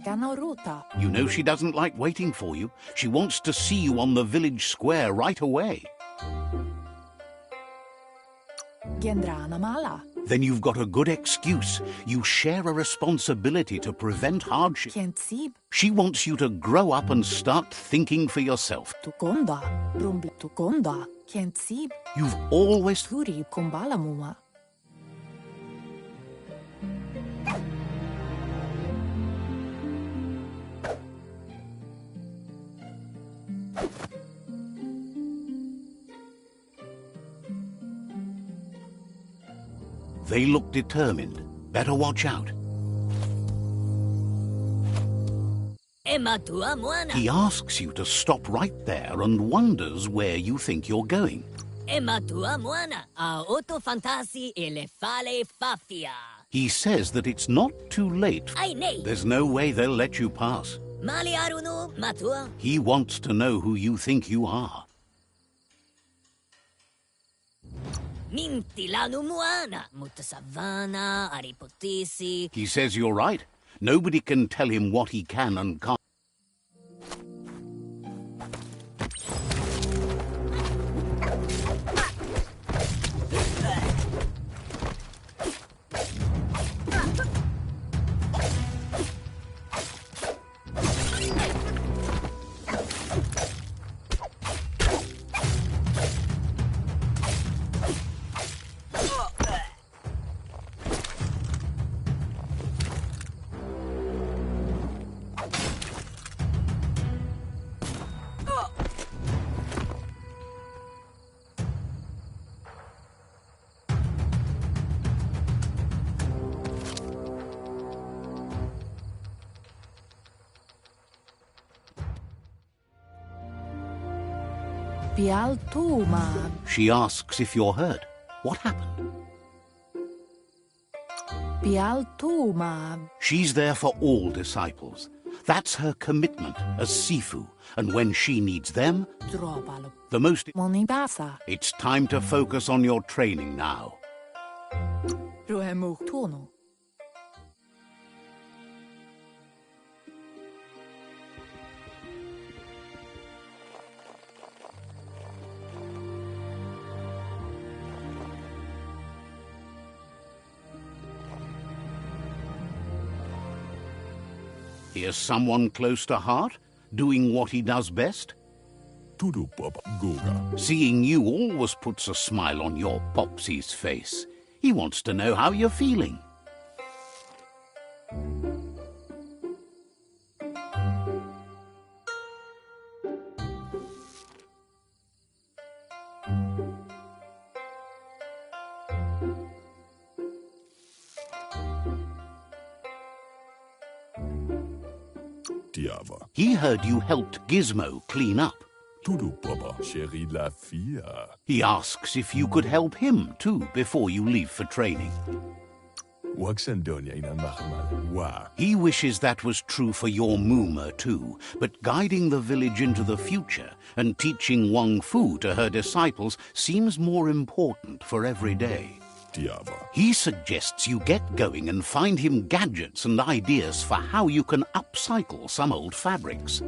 You know she doesn't like waiting for you. She wants to see you on the village square right away. Gendrana mala. Then you've got a good excuse. You share a responsibility to prevent hardship. Kentsib. She wants you to grow up and start thinking for yourself. Tukonda. Rumble tukonda. Kentsib. You've always... Turi kumbala muma. They look determined. Better watch out. He asks you to stop right there and wonders where you think you're going. He says that it's not too late. There's no way they'll let you pass. He wants to know who you think you are. He says you're right. Nobody can tell him what he can and can't. Pialtuma. She asks if you're hurt. What happened? Pialtuma. She's there for all disciples. That's her commitment as Sifu. And when she needs them, Dropalo. the most... Monibasa. It's time to focus on your training now. Ruemuhtono. Here's someone close to heart, doing what he does best. Tudu Papa Goga. Seeing you always puts a smile on your Popsy's face. He wants to know how you're feeling. Tiava. He heard you helped Gizmo clean up. Tudu Papa Chérie la Fia. He asks if you could help him, too, before you leave for training. Waxandonia ina mahmal. Wa. He wishes that was true for your Mooma, too, but guiding the village into the future and teaching Wang Fu to her disciples seems more important for every day. Tiava. He suggests you get going and find him gadgets and ideas for how you can upcycle some old fabrics.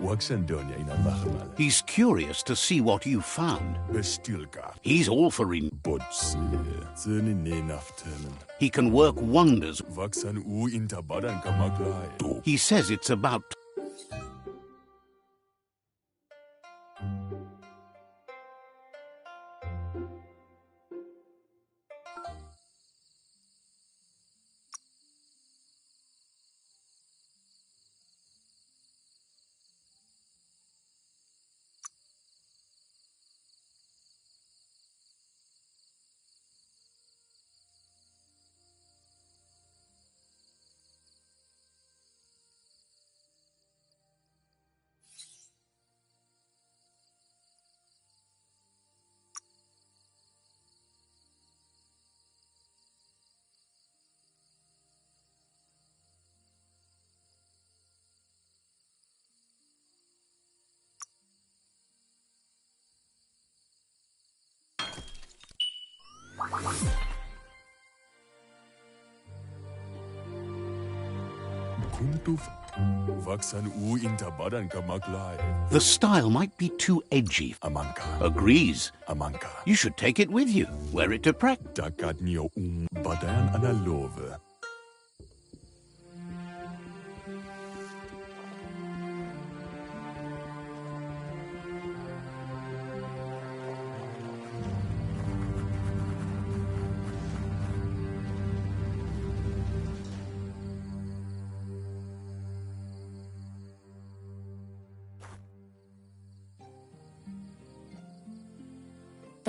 Waxandonia ina mahmal. He's curious to see what you've found. Bestilka. He's all for in. Botse. Zeni ne naftemen. He can work wonders. Waxan u intabadan kamaklai. He says it's about... Kuntuf. Vaksan u intabadan kamaklai. The style might be too edgy. Amanka. Agrees. Amanka. You should take it with you. Wear it to practice. Takat nio badayan analove.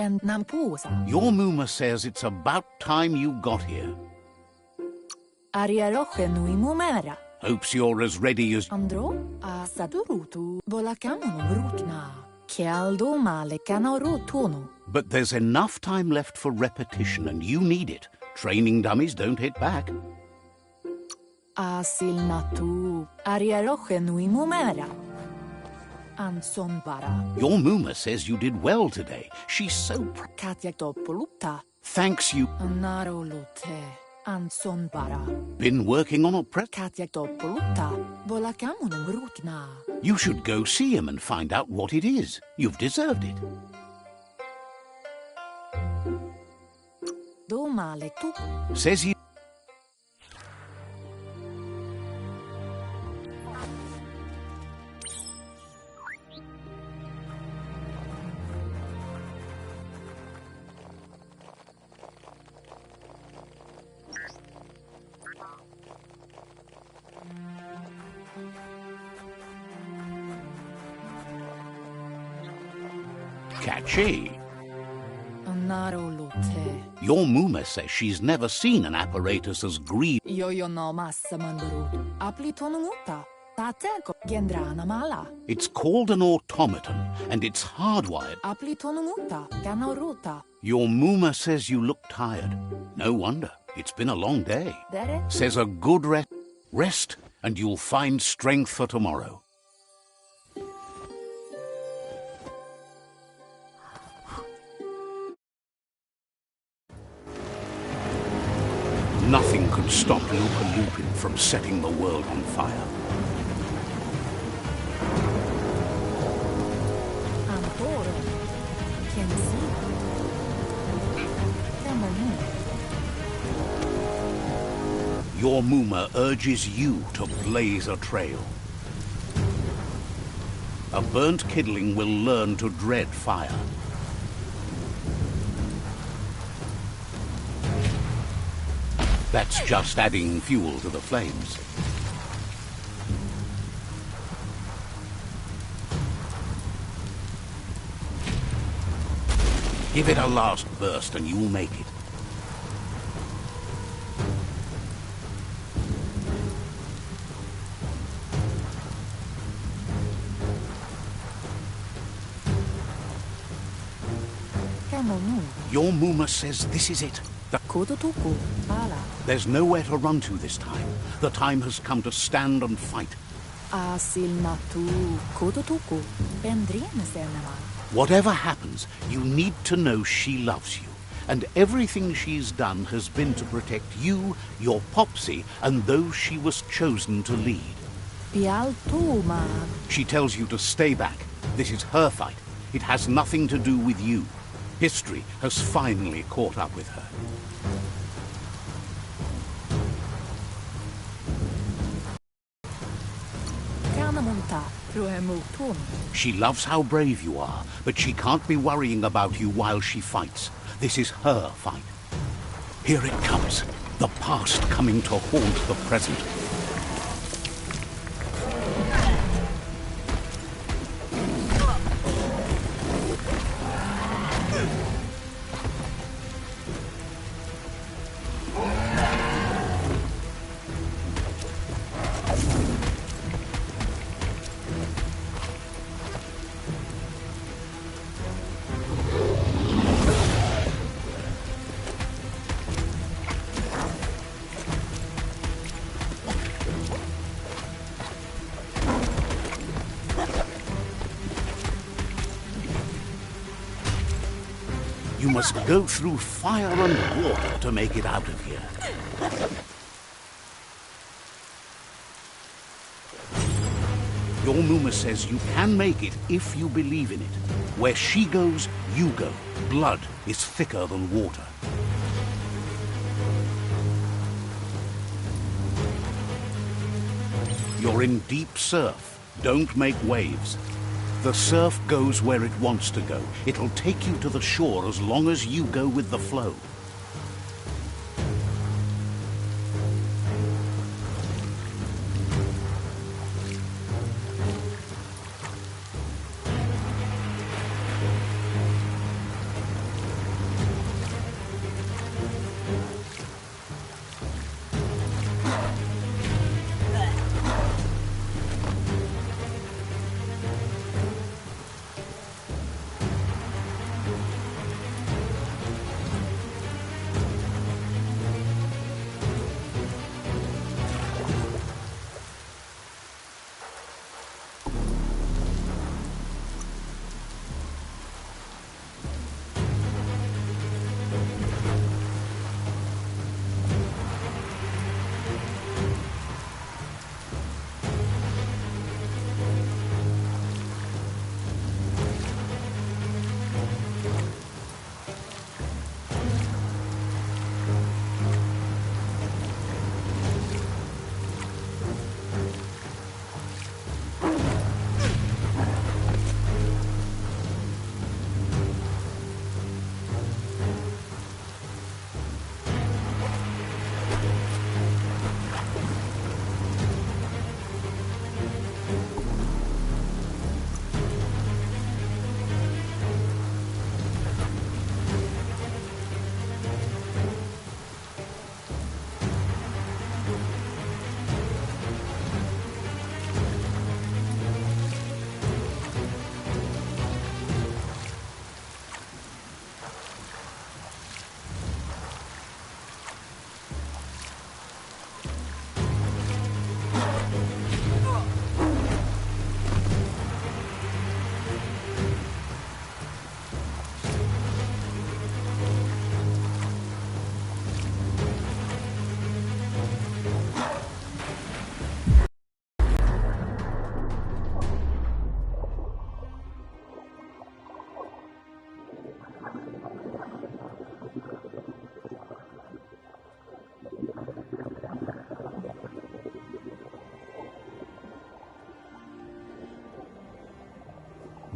Nampusa. Your Muma says it's about time you got here. Ariaroche nui mumera. Hopes you're as ready as... Andro a sadurutu volakamonum rutna. Kialdo male canorotono. But there's enough time left for repetition, and you need it. Training dummies don't hit back. Asil natu. Ariaroche nui mumera. Anson bara. Your Muma says you did well today. She's so Katja topoluta. Thanks you. Naro lote. Anson bara. Been working on a Katja topoluta. Volakamonum rutna. You should go see him and find out what it is. You've deserved it. Do male tu. Says he... Catchy. Naro lote. Your Muma says she's never seen an apparatus as greedy. Yo no massa mandarut. Aplitonumuta. Tateko gendrana mala. It's called an automaton, and it's hardwired. Aplitonumuta. Ganaruta. Your Muma says you look tired. No wonder. It's been a long day. Dere? Says a good rest, and you'll find strength for tomorrow. Nothing could stop Lupa Lupin from setting the world on fire. Antoro. Kensi. Kamonu. Your Muma urges you to blaze a trail. A burnt kidling will learn to dread fire. That's just adding fuel to the flames. Give it a last burst and you'll make it. Kamonu. Your Muma says this is it. Kodotuku. Ala. There's nowhere to run to this time. The time has come to stand and fight. Asil natu. Kodotuku. Bendrine senema. Whatever happens, you need to know she loves you. And everything she's done has been to protect you, your Popsy, and those she was chosen to lead. Pialtuma. She tells you to stay back. This is her fight. It has nothing to do with you. History has finally caught up with her. Kanamunta. Ruemutun. She loves how brave you are, but she can't be worrying about you while she fights. This is her fight. Here it comes. The past coming to haunt the present. must go through fire and water to make it out of here. Your Muma says you can make it if you believe in it. Where she goes, you go. Blood is thicker than water. You're in deep surf. Don't make waves. The surf goes where it wants to go. It'll take you to the shore as long as you go with the flow.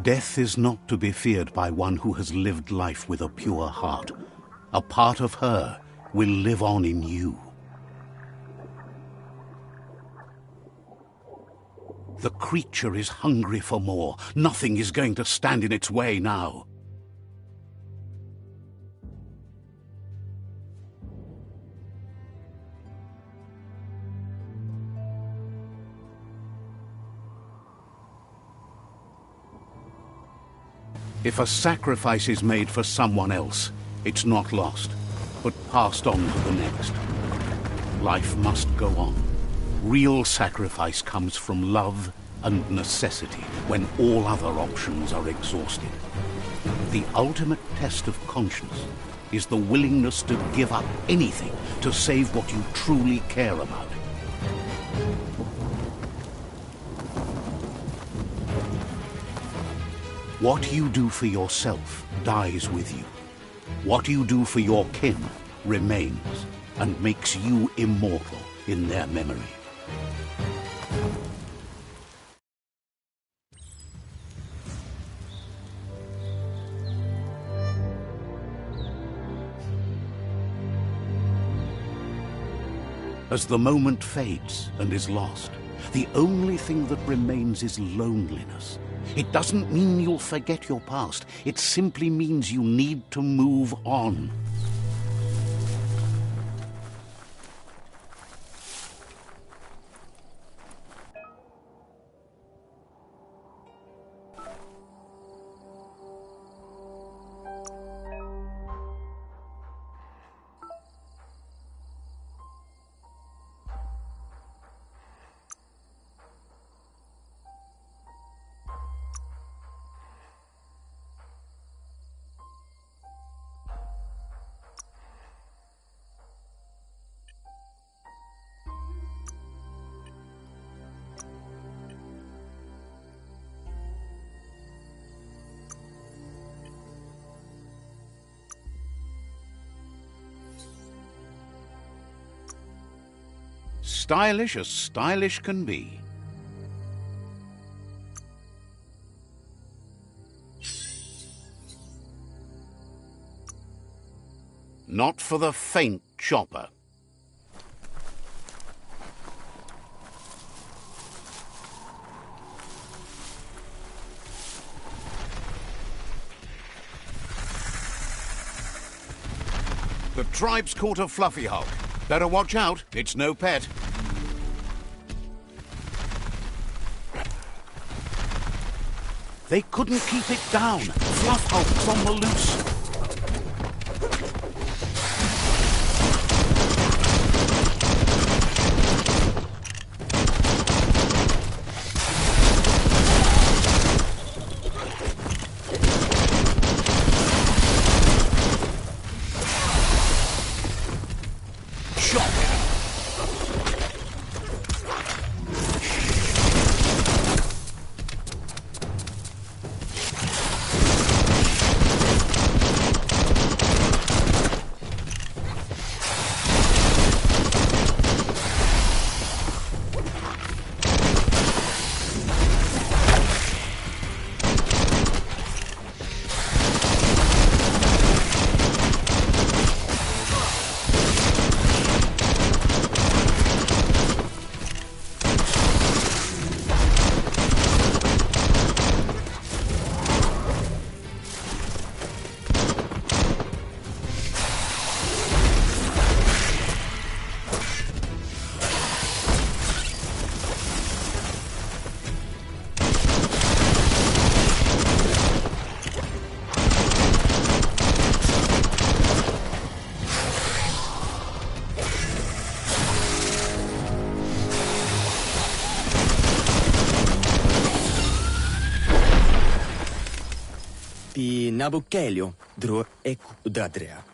Death is not to be feared by one who has lived life with a pure heart. A part of her will live on in you. The creature is hungry for more. Nothing is going to stand in its way now. If a sacrifice is made for someone else, it's not lost, but passed on to the next. Life must go on. Real sacrifice comes from love and necessity when all other options are exhausted. The ultimate test of conscience is the willingness to give up anything to save what you truly care about. What you do for yourself dies with you. What you do for your kin remains and makes you immortal in their memory. As the moment fades and is lost, the only thing that remains is loneliness. It doesn't mean you'll forget your past. It simply means you need to move on. stylish as stylish can be. Not for the faint chopper. The tribe's caught a fluffy hulk. Better watch out, it's no pet. They couldn't keep it down. Fluff hulk's on the loose.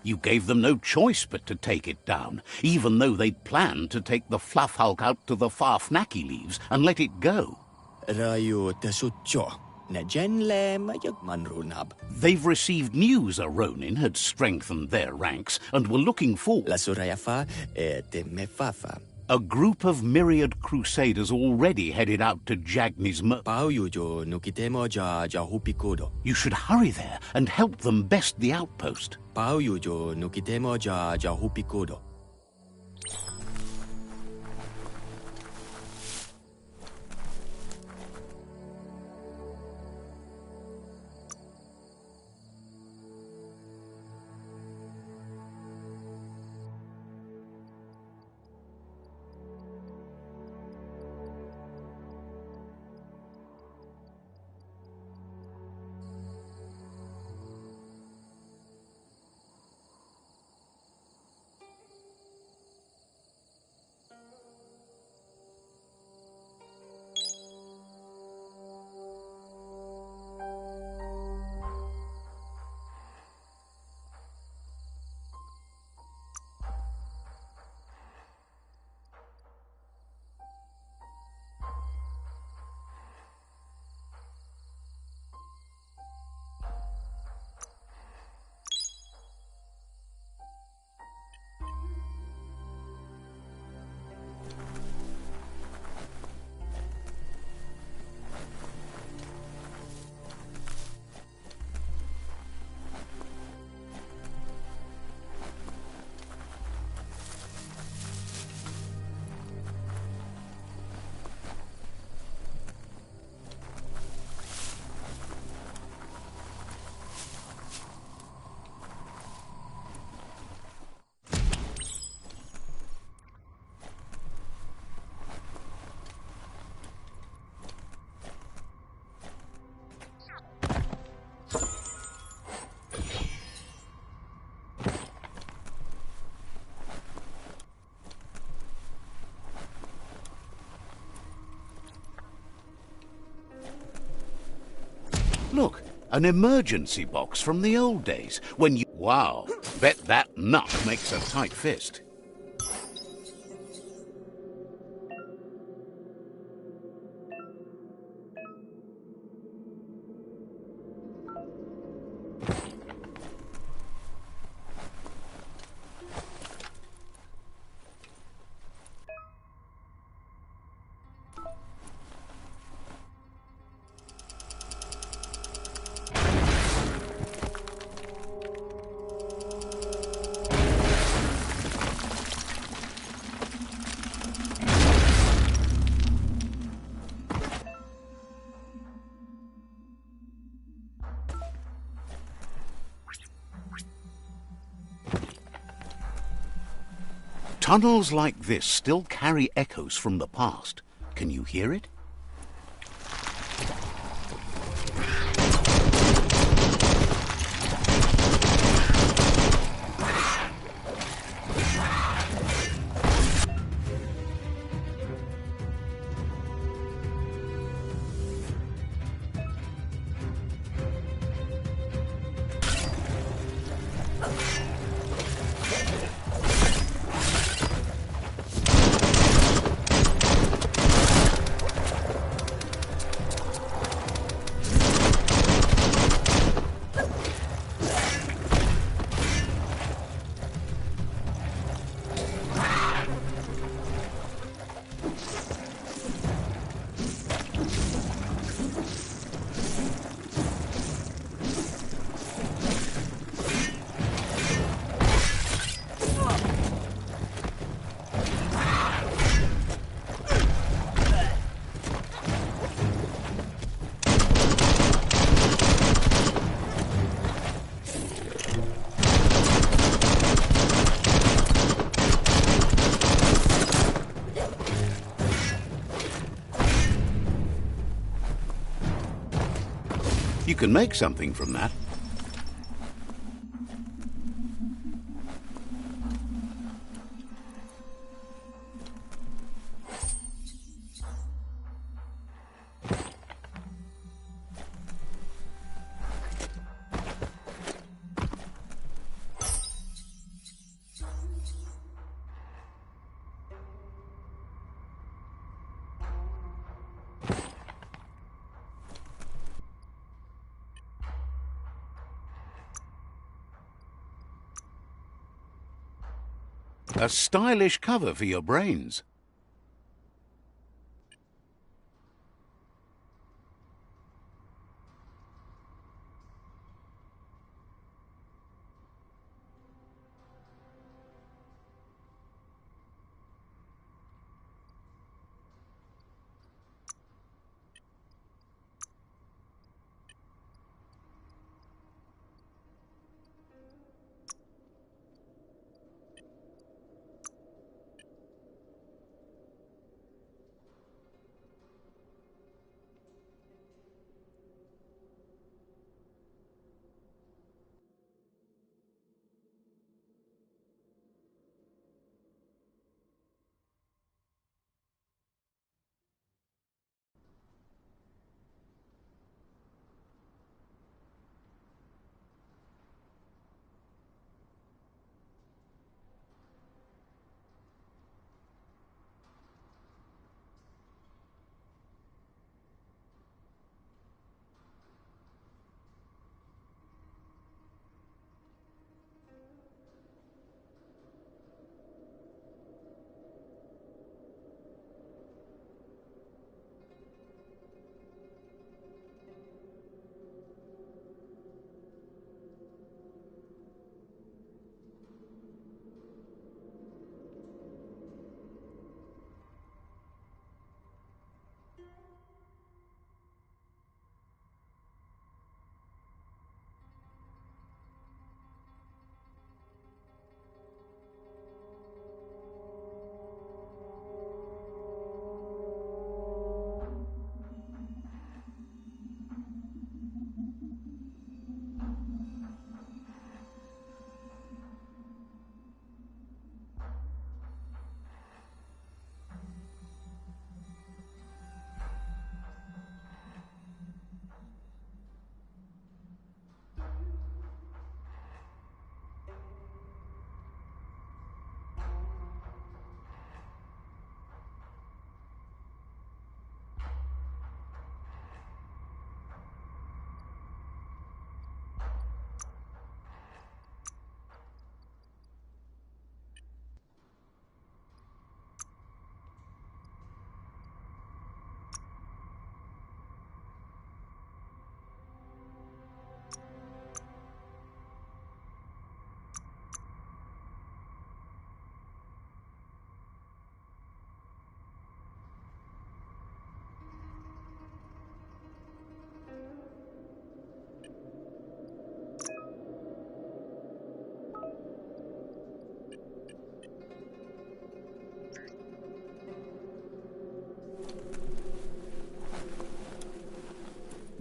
You gave them no choice but to take it down, even though they'd planned to take the Fluff Hulk out to the Farfnacky Leaves and let it go. They've received news a Ronin had strengthened their ranks and were looking for a group of myriad crusaders already headed out to Jagni's You should hurry there and help them best the outpost. Look, an emergency box from the old days, when you... Wow, bet that nut makes a tight fist. Tunnels like this still carry echoes from the past. Can you hear it? You can make something from that. A stylish cover for your brains.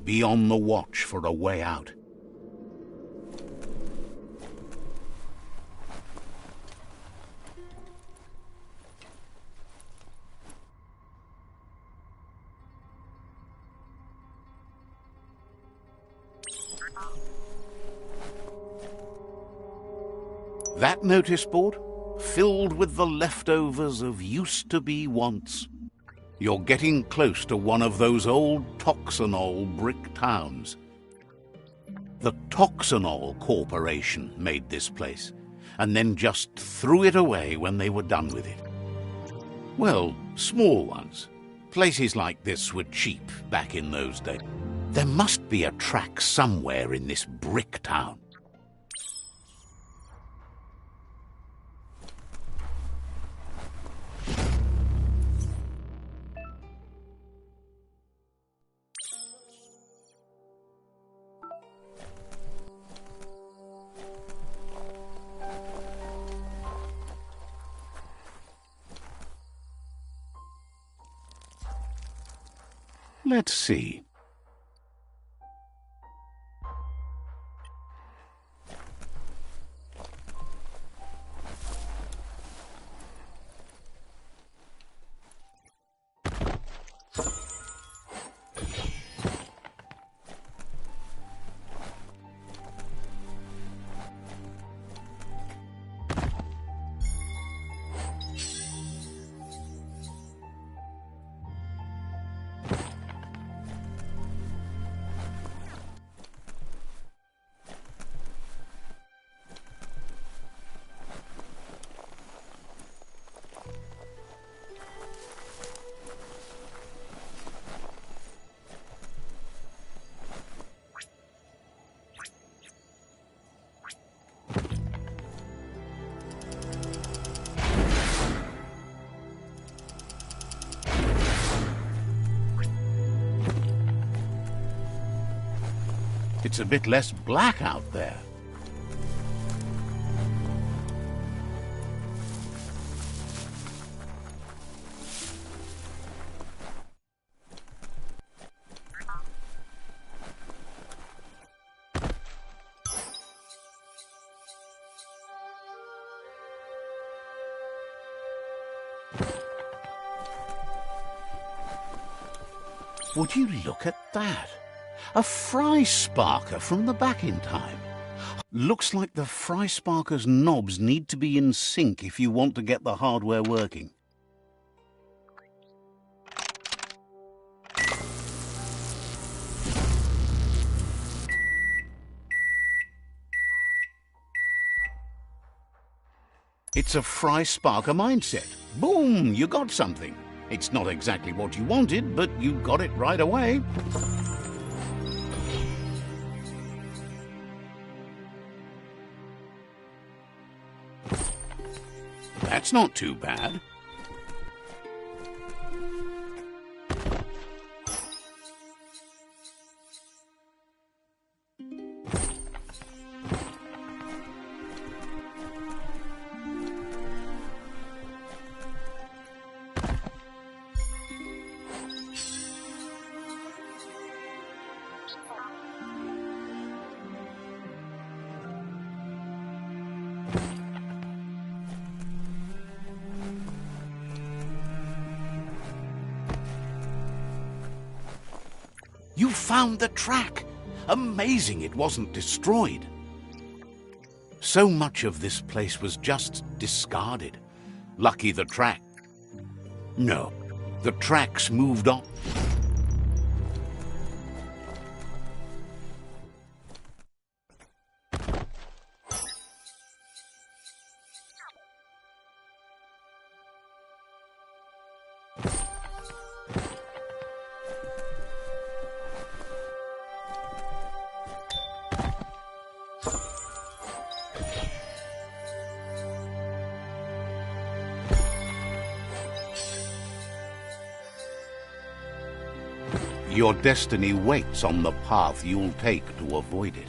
Be on the watch for a way out. That notice board? Filled with the leftovers of used-to-be wants. You're getting close to one of those old Toxanol brick towns. The Toxanol Corporation made this place, and then just threw it away when they were done with it. Well, small ones. Places like this were cheap back in those days. There must be a track somewhere in this brick town. Let's see. It's a bit less black out there. Would you look at that? A fry sparker from the back in time. Looks like the fry sparker's knobs need to be in sync if you want to get the hardware working. It's a fry sparker mindset. Boom, you got something. It's not exactly what you wanted, but you got it right away. That's not too bad. You found the track! Amazing it wasn't destroyed. So much of this place was just discarded. Lucky the track. No, the tracks moved on. Your destiny waits on the path you'll take to avoid it.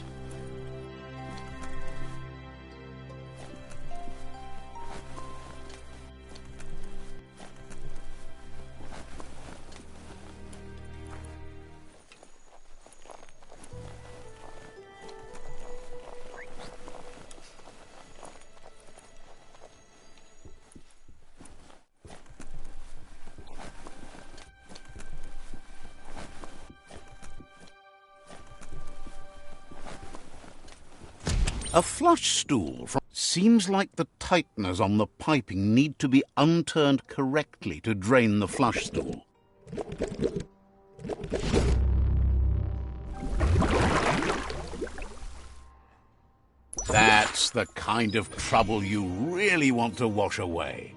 A flush stool from... Seems like the tighteners on the piping need to be unturned correctly to drain the flush stool. That's the kind of trouble you really want to wash away.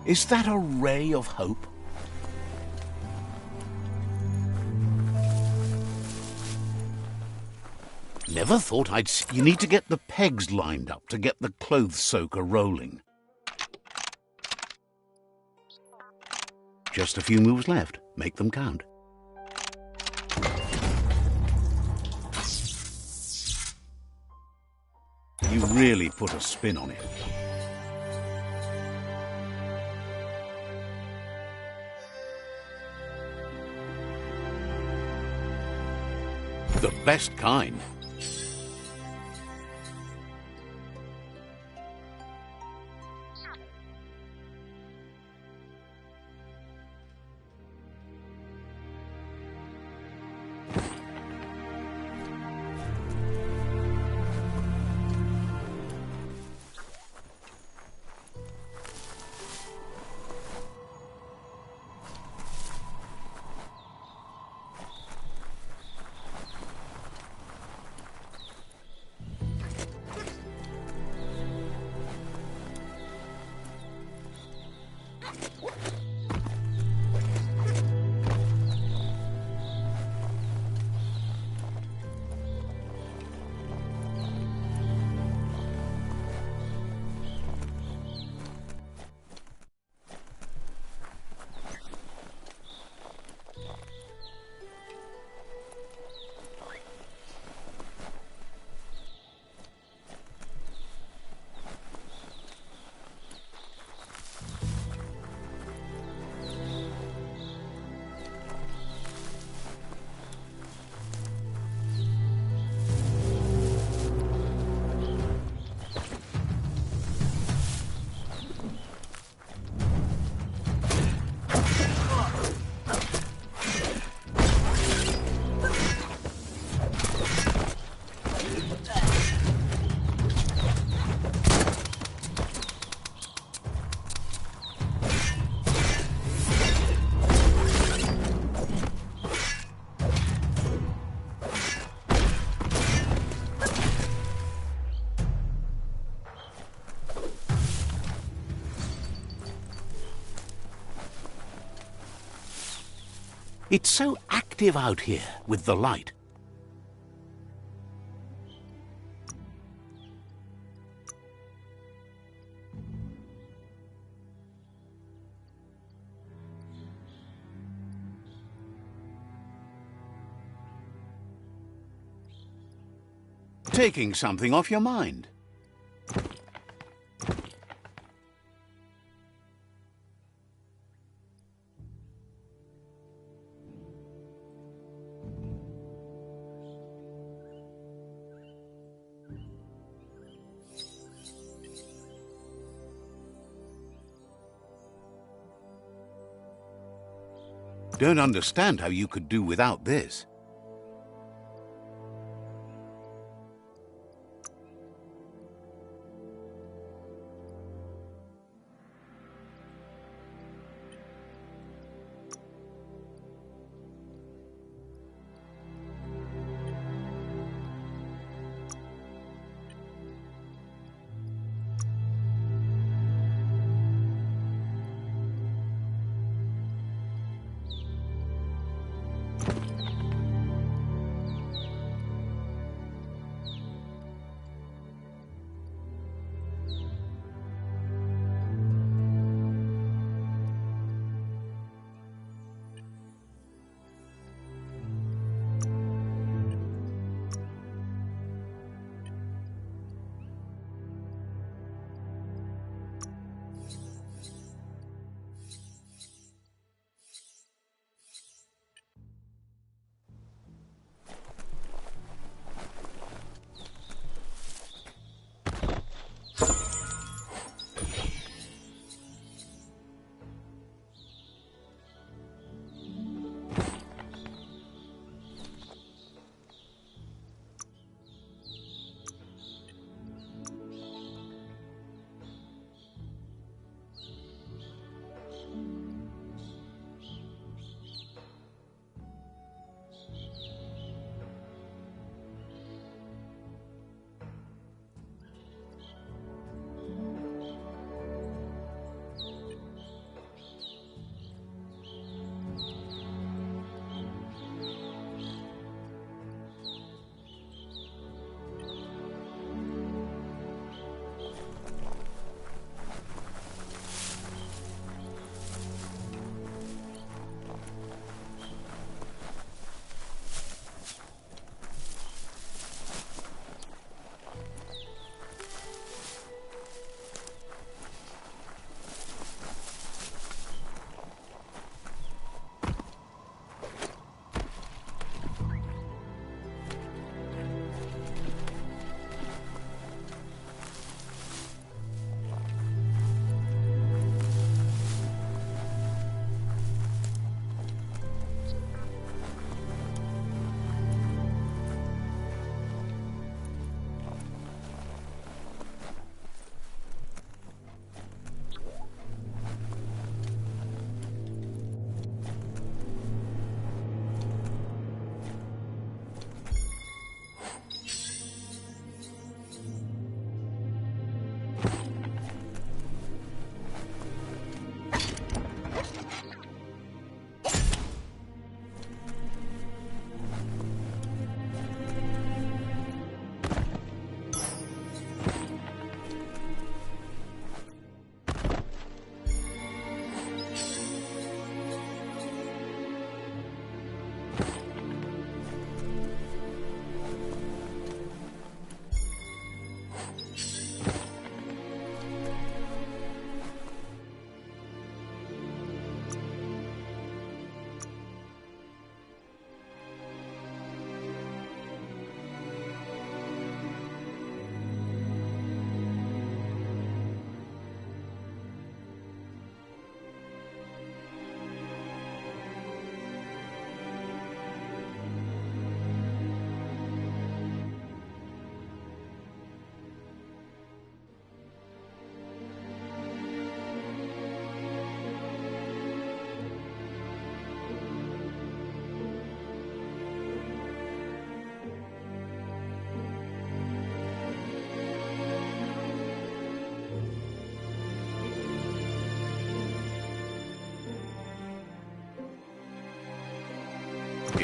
Is that a ray of hope? Never thought I'd... You need to get the pegs lined up to get the clothes soaker rolling. Just a few moves left. Make them count. You really put a spin on it. The best kind. It's so active out here with the light. Taking something off your mind. Don't understand how you could do without this.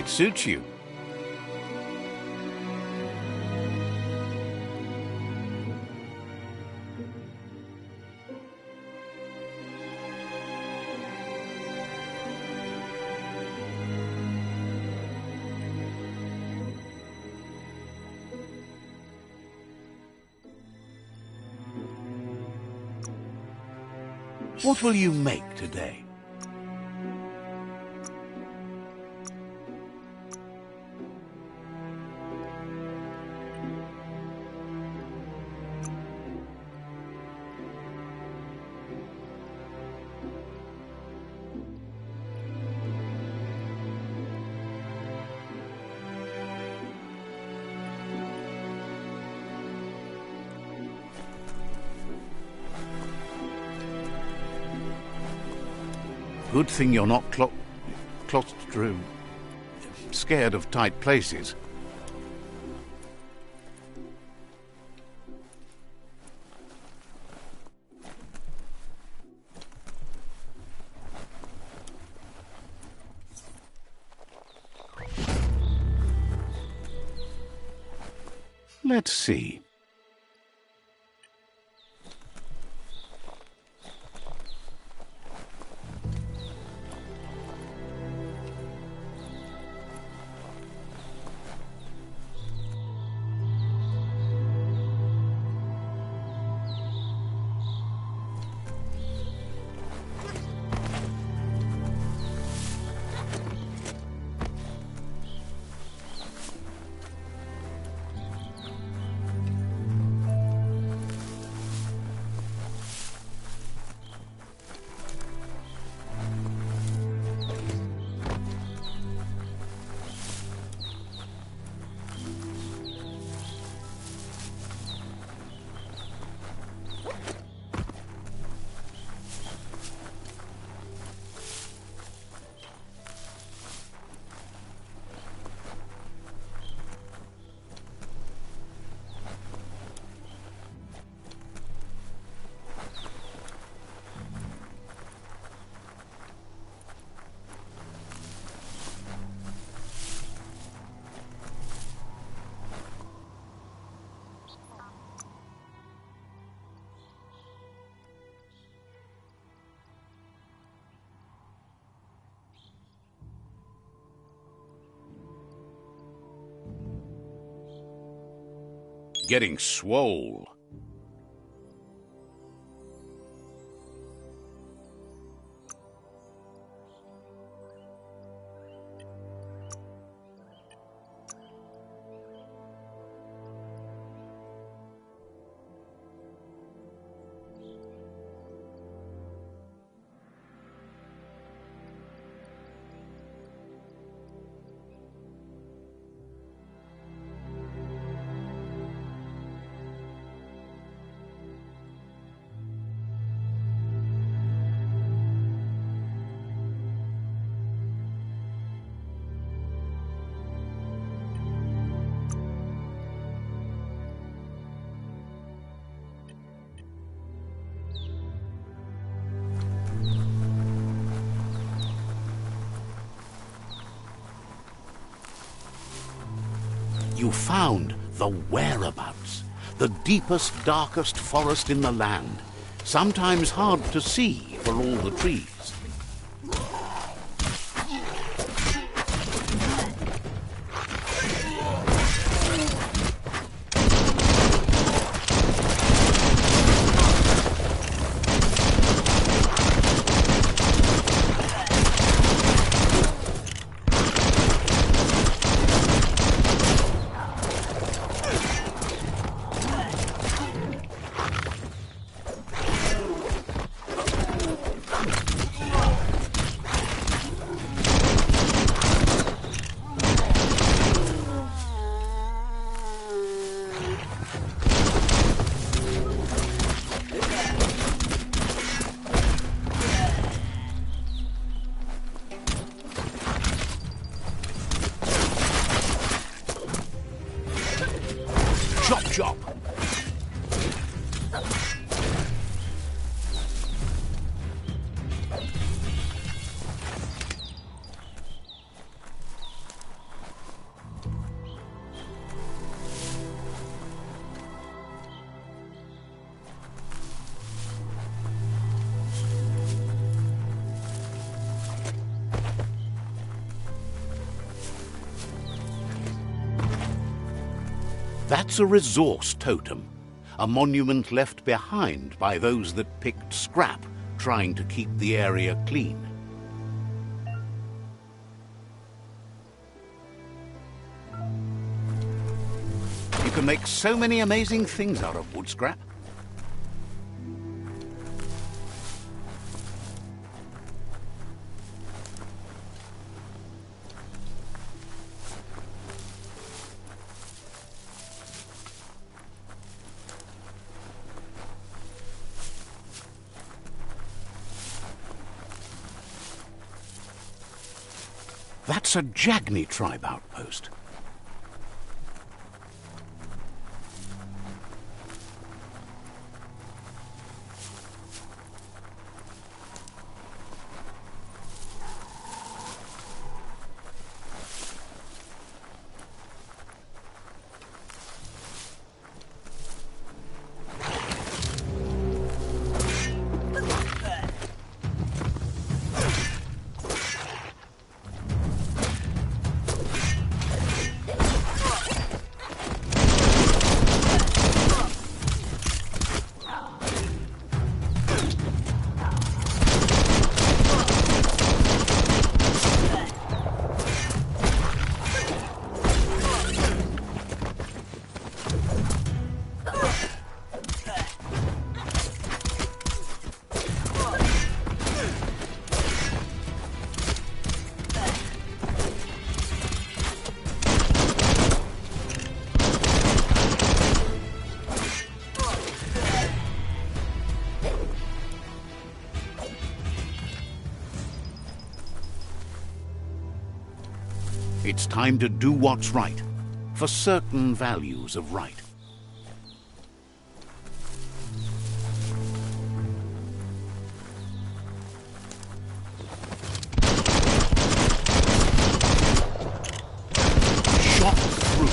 It suits you. What will you make today? Good thing you're not scared of tight places. Let's see. Getting swole. You found the whereabouts, the deepest, darkest forest in the land, sometimes hard to see for all the trees. Chop, chop! That's a resource totem, a monument left behind by those that picked scrap, trying to keep the area clean. You can make so many amazing things out of wood scrap. That's a Jagni tribe outpost. It's time to do what's right, for certain values of right. Shot through.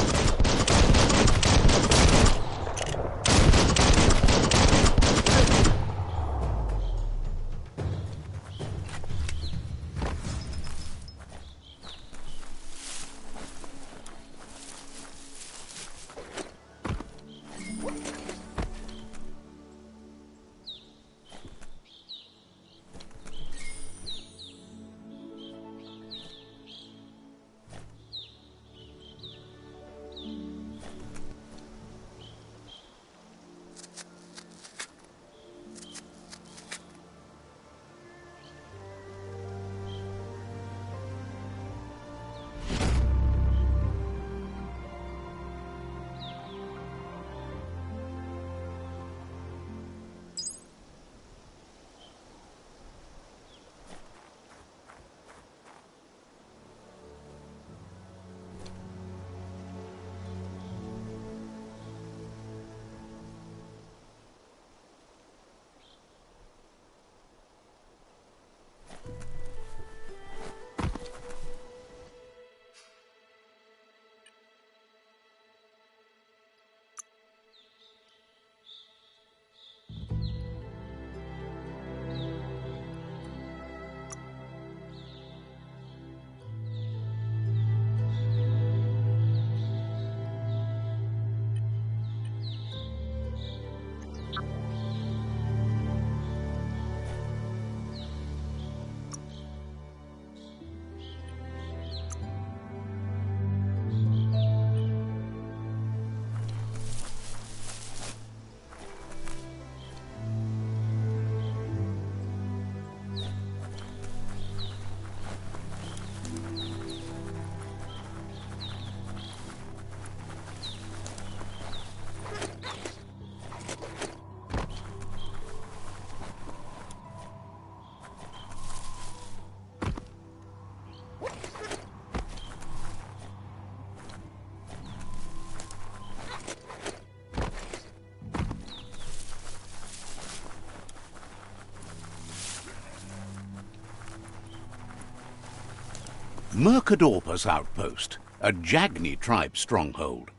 Mercadorpus outpost, a Jagni tribe stronghold.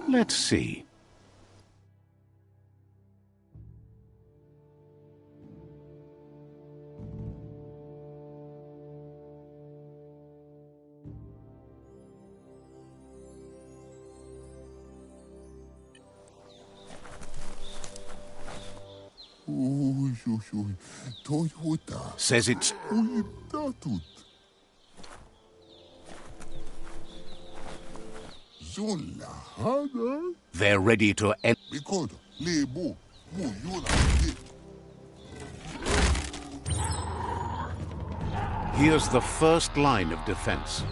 Let's see. Says it's... They're ready to end... Here's the first line of defense.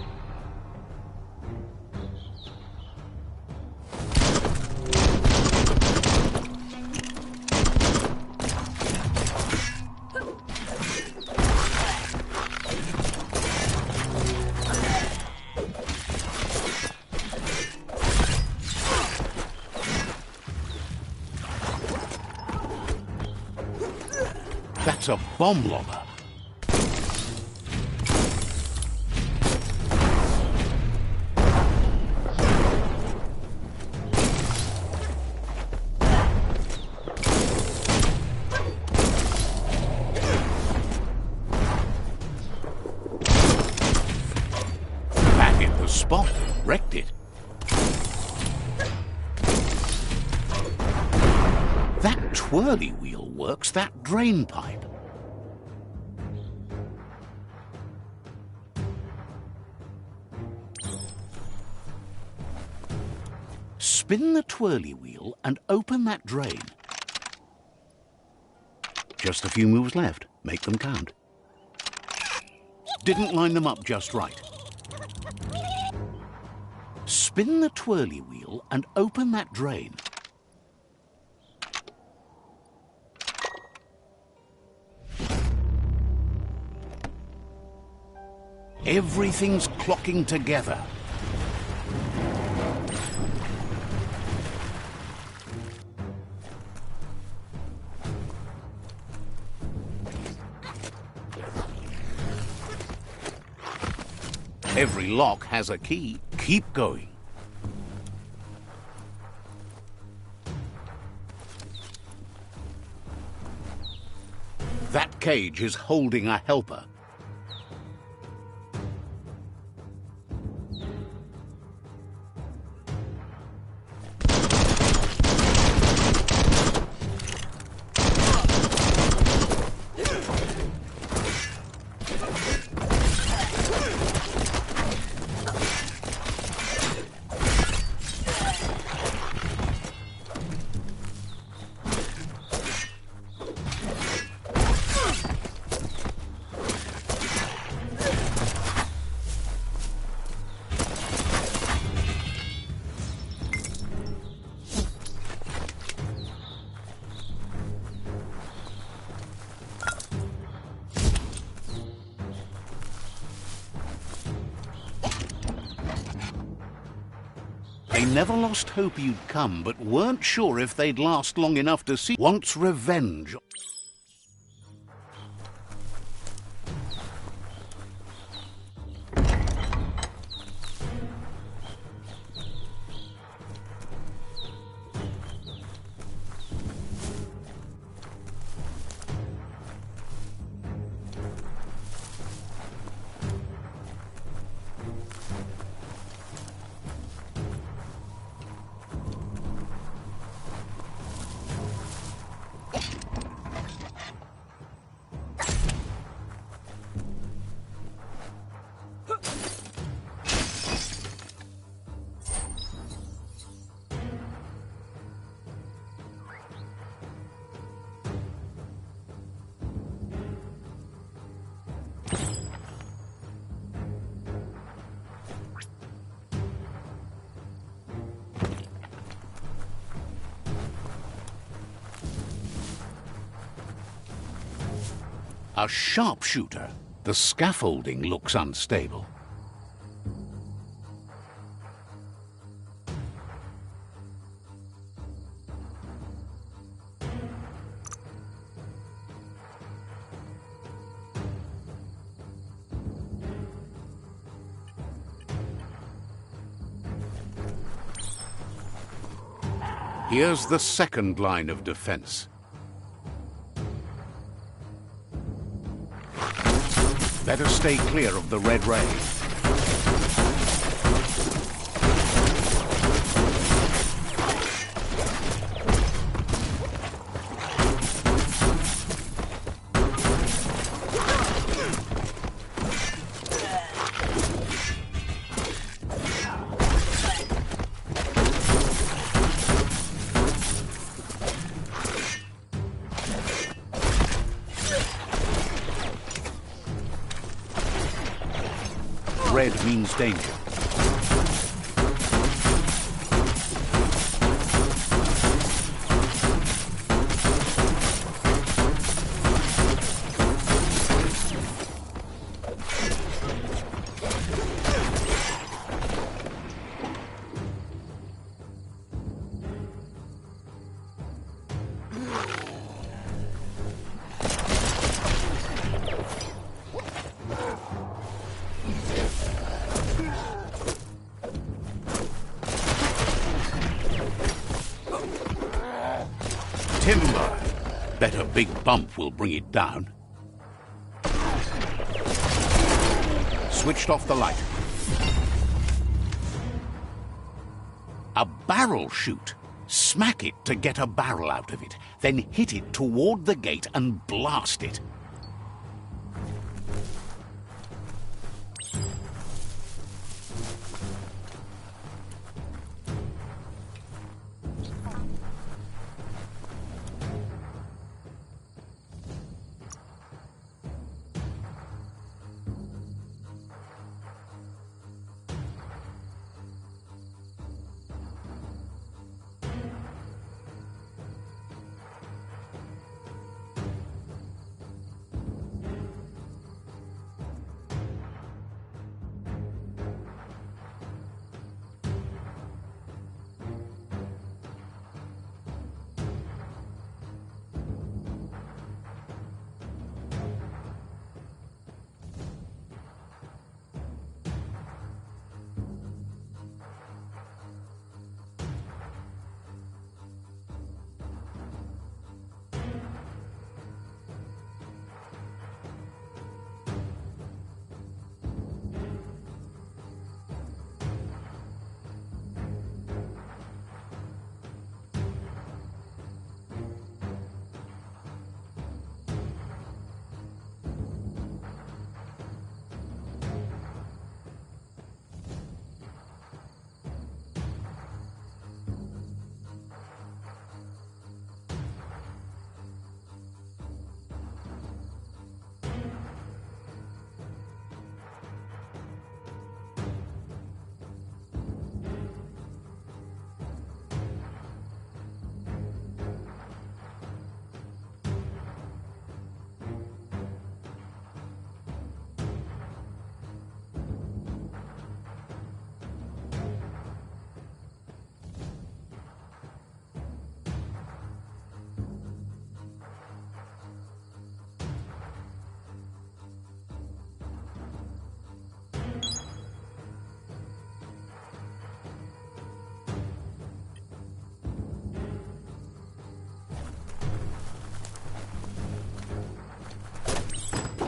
That's a bomb lobber. That hit the spot, wrecked it. That twirly wheel works that drain pipe. Spin the twirly wheel and open that drain. Just a few moves left. Make them count. Didn't line them up just right. Spin the twirly wheel and open that drain. Everything's clocking together. Every lock has a key. Keep going. That cage is holding a helper. They never lost hope you'd come, but weren't sure if they'd last long enough to see. Wants revenge. A sharpshooter. The scaffolding looks unstable. Here's the second line of defense. Better stay clear of the red ray. red means danger. Timber! Bet a big bump will bring it down. Switched off the light. A barrel shoot. Smack it to get a barrel out of it. Then hit it toward the gate and blast it.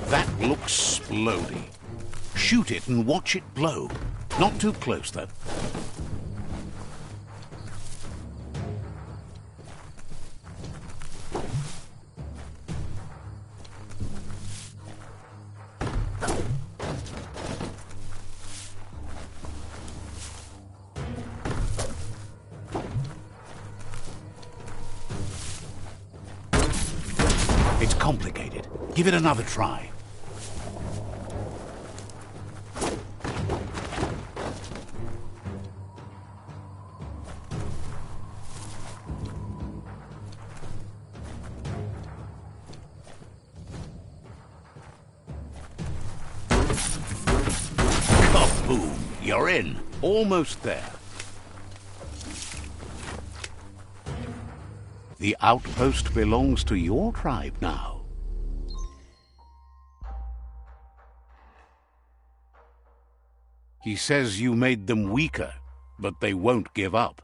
That looks splody. Shoot it and watch it blow. Not too close, though. It's complicated. Give it another try. Kaboom! You're in. Almost there. The outpost belongs to your tribe now. He says you made them weaker, but they won't give up.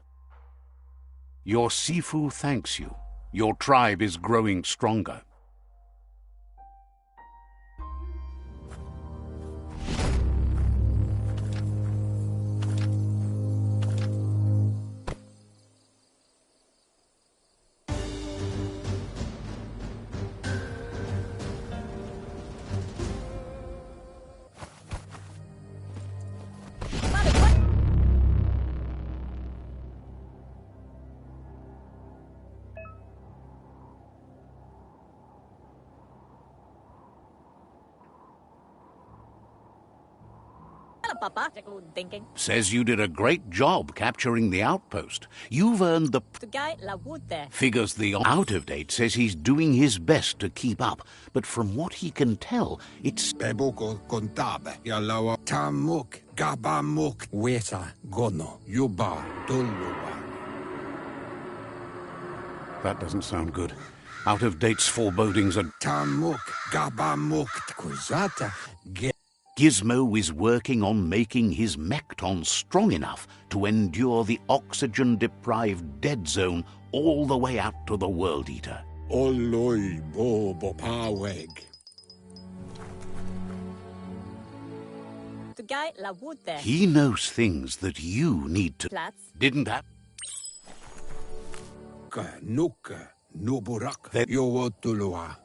Your Sifu thanks you. Your tribe is growing stronger. Papa, thinking. Says you did a great job capturing the outpost. You've earned the... To guy la wood there. Figures the out-of-date says he's doing his best to keep up, but from what he can tell, it's... Peboko kontabe. Yalawa tamuk. Gabamuk. Weta gono. Yuba. Duluwa. That doesn't sound good. Out-of-date's forebodings are... Tamuk. Gabamuk. Kuzata. Gizmo is working on making his Mekton strong enough to endure the oxygen-deprived dead zone all the way out to the World Eater. Oloi bobo paweg. To guy la wood there. He knows things that you need to... Plats. Didn't that... Nuka. Nuburak. Then- Yowotulua.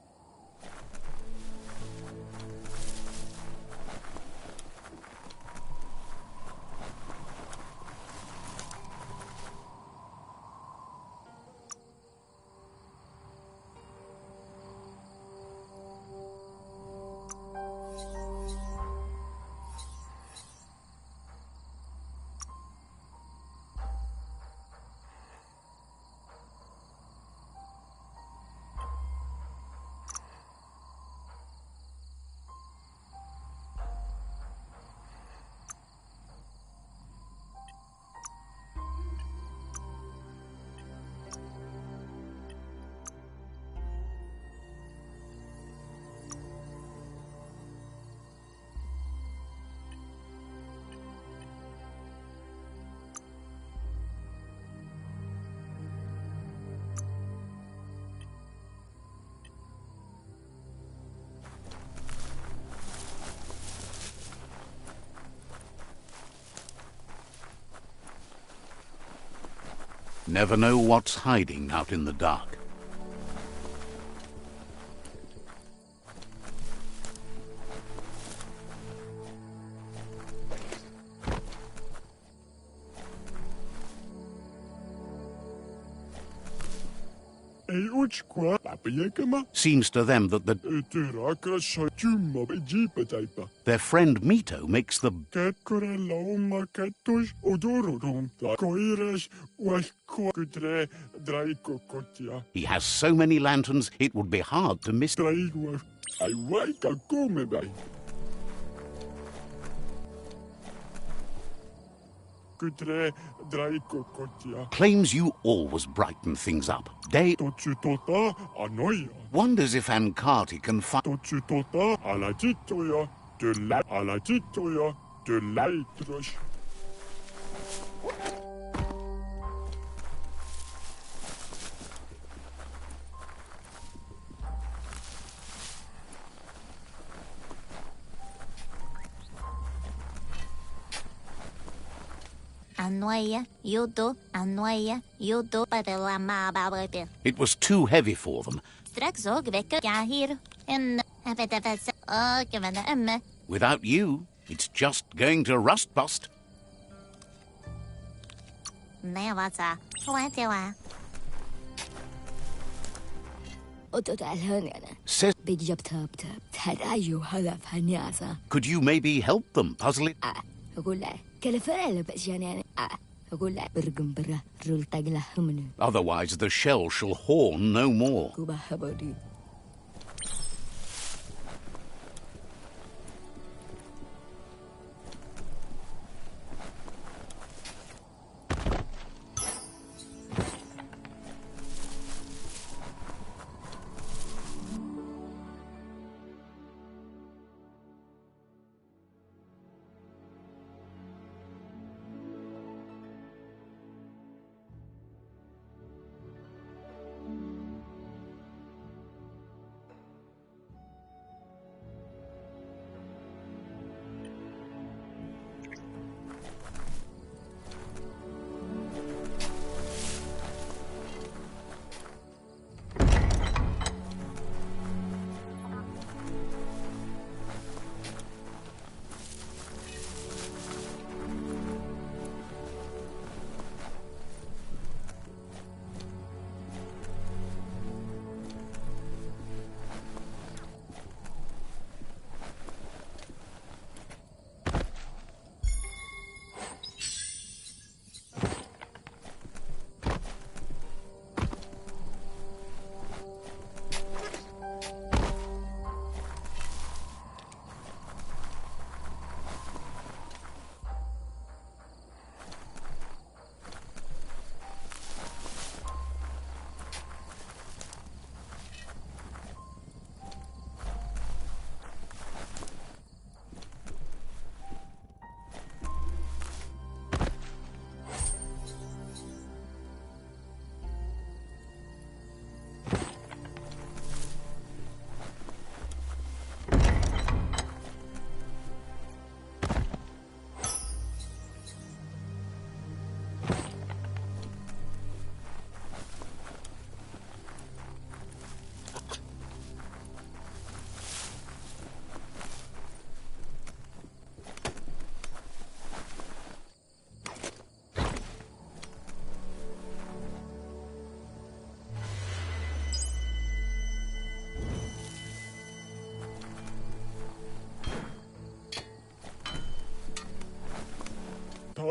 Never know what's hiding out in the dark. Seems to them that their friend Mito makes the... He has so many lanterns, it would be hard to miss... Claims you always brighten things up. Day... Wonders if Ankati can find... It was too heavy for them. Without you, it's just going to rust bust. Says... Could you maybe help them puzzle it? Otherwise the shell shall horn no more.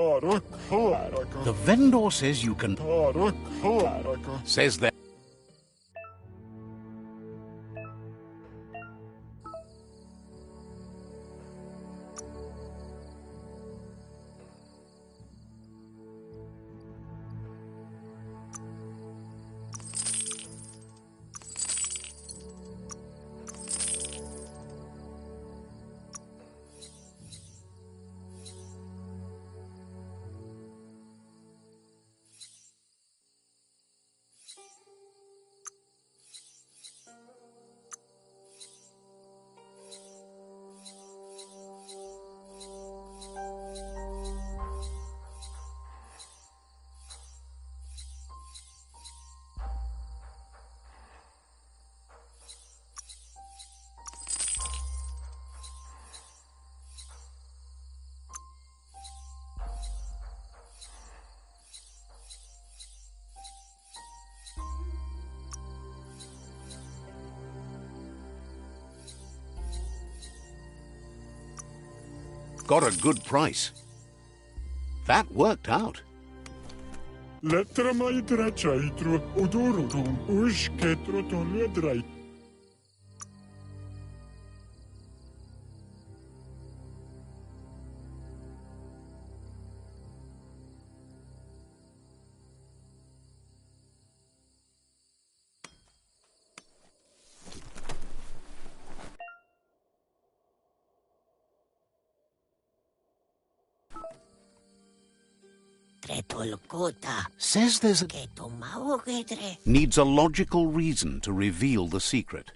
The vendor says you can... Says that... Got a good price. That worked out. Letra mai draceitru, udururum, ușchetru toledrai. Says there's a... Needs a logical reason to reveal the secret.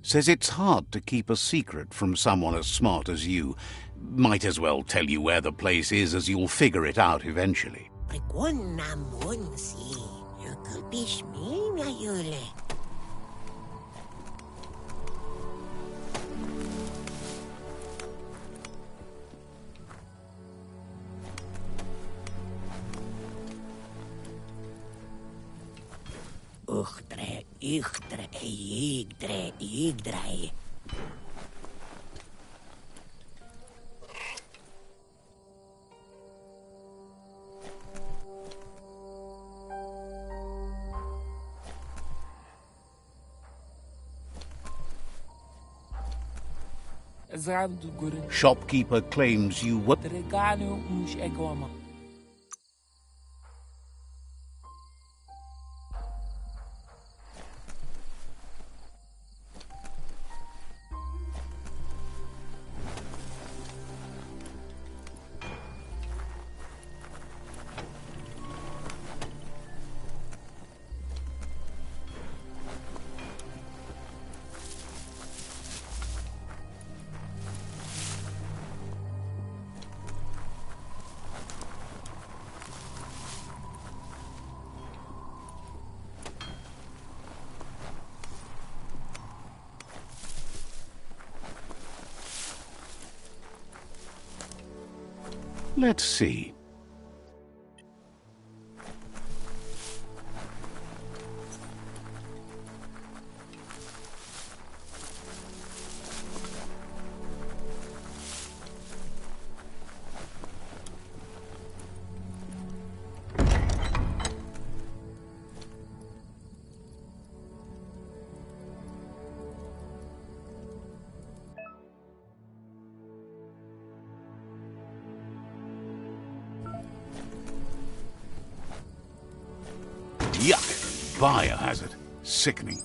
Says it's hard to keep a secret from someone as smart as you. Might as well tell you where the place is, as you'll figure it out eventually. Shopkeeper claims you were... Let's see. Yuck! Biohazard. Sickening.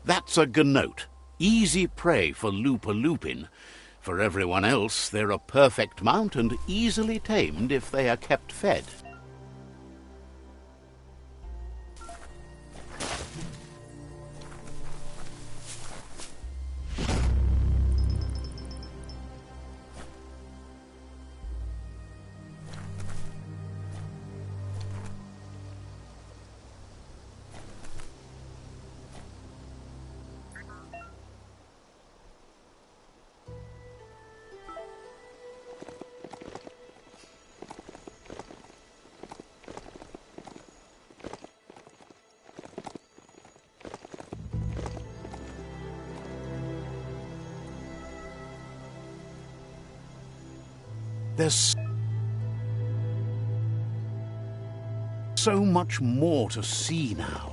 That's a gnote. Easy prey for Looper Lupin. For everyone else, they're a perfect mount and easily tamed if they are kept fed. There's so much more to see now.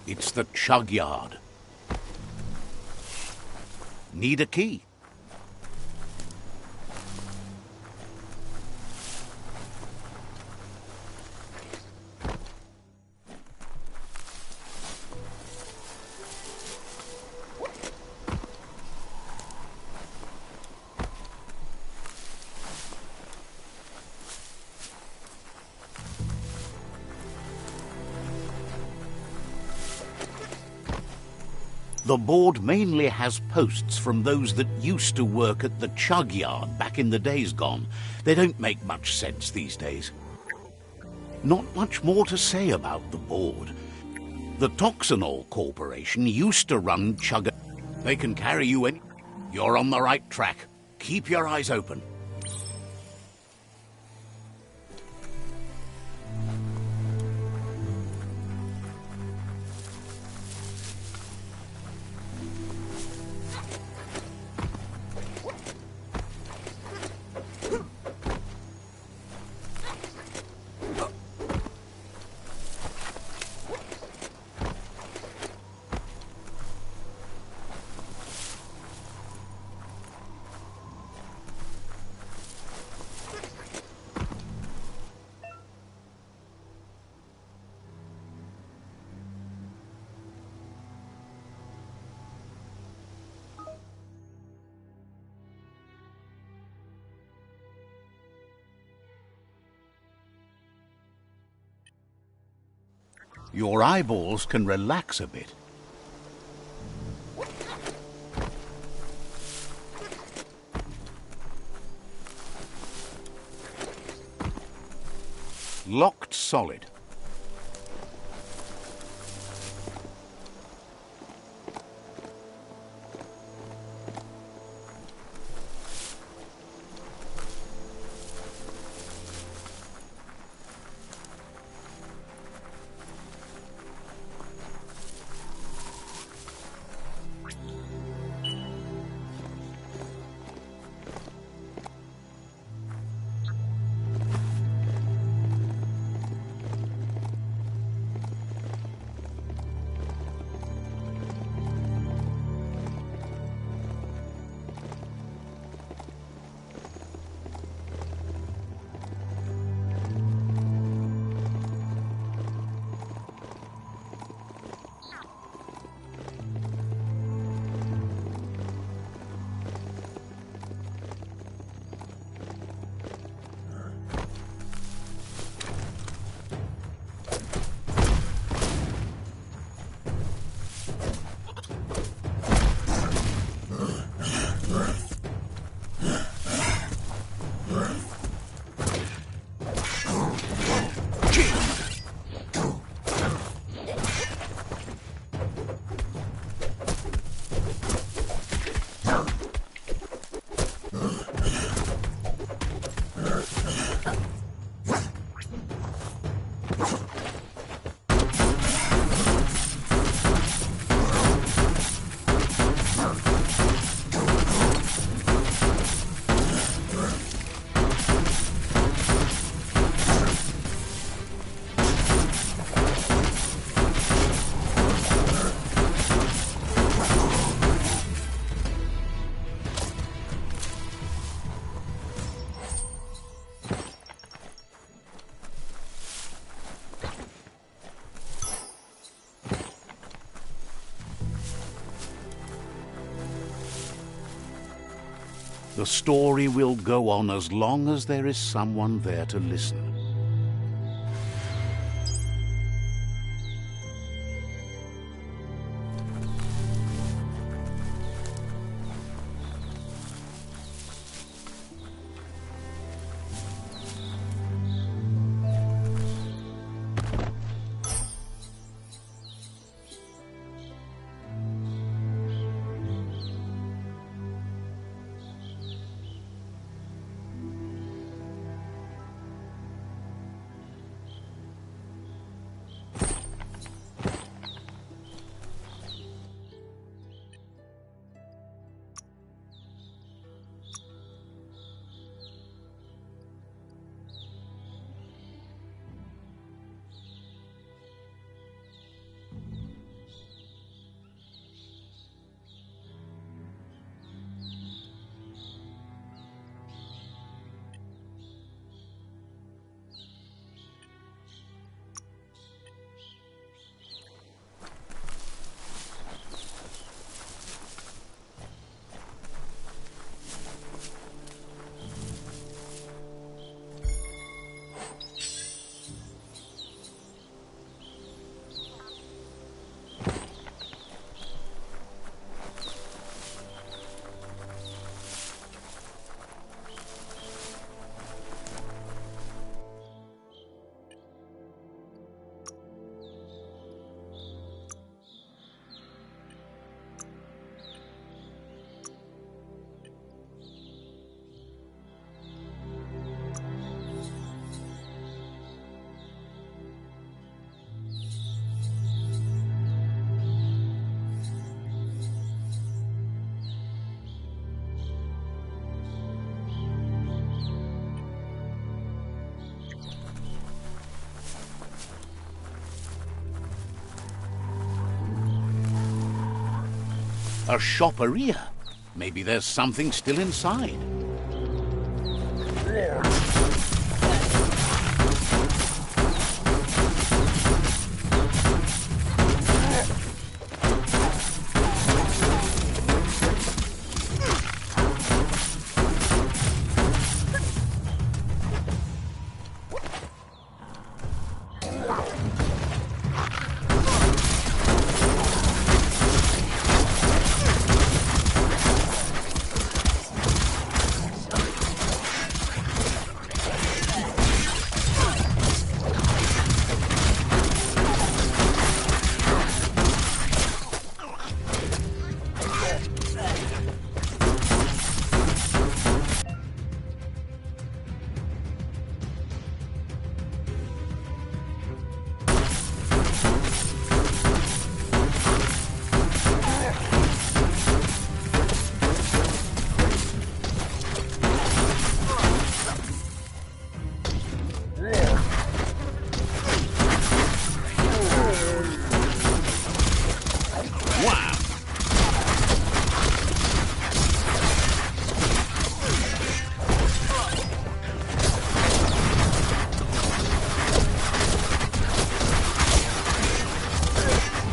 It's the chug yard. Need a key? The board mainly has posts from those that used to work at the chug yard back in the days gone. They don't make much sense these days. Not much more to say about the board. The Toxanol Corporation used to run chug. They can carry you in. You're on the right track. Keep your eyes open. Your eyeballs can relax a bit. Locked solid. The story will go on as long as there is someone there to listen. A shopperia. Maybe there's something still inside.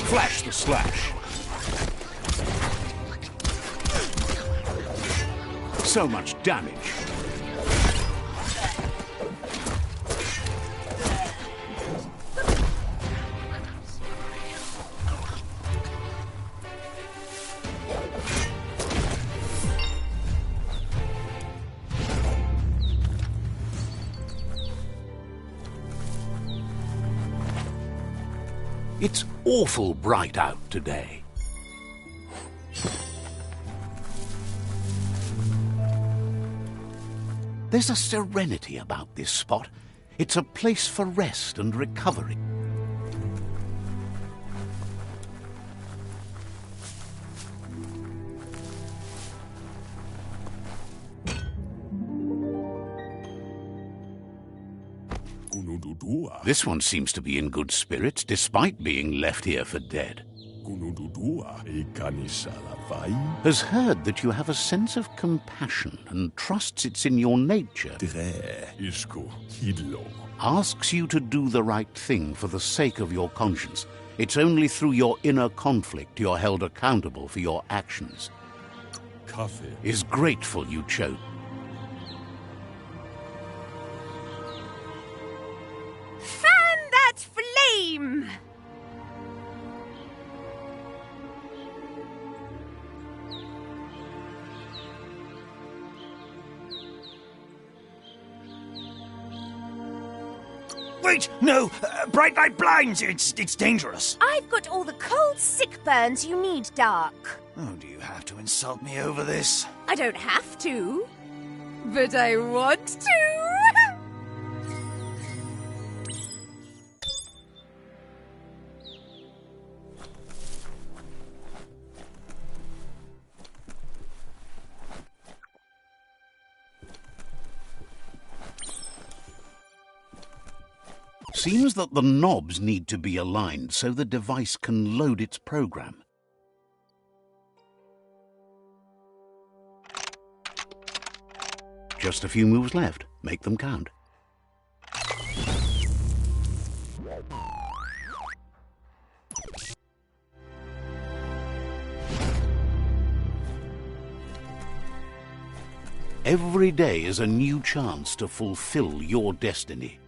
Flash the slash. So much damage. It's awful bright out today. There's a serenity about this spot. It's a place for rest and recovery. This one seems to be in good spirits, despite being left here for dead. Has heard that you have a sense of compassion and trusts it's in your nature. Asks you to do the right thing for the sake of your conscience. It's only through your inner conflict you're held accountable for your actions. Coffee. is grateful you chose. Fan that flame! Wait, no! Bright light blinds! It's dangerous. I've got all the cold sick burns you need, Dark. Oh, do you have to insult me over this? I don't have to, but I want to. Seems that the knobs need to be aligned so the device can load its program. Just a few moves left. Make them count. Every day is a new chance to fulfill your destiny.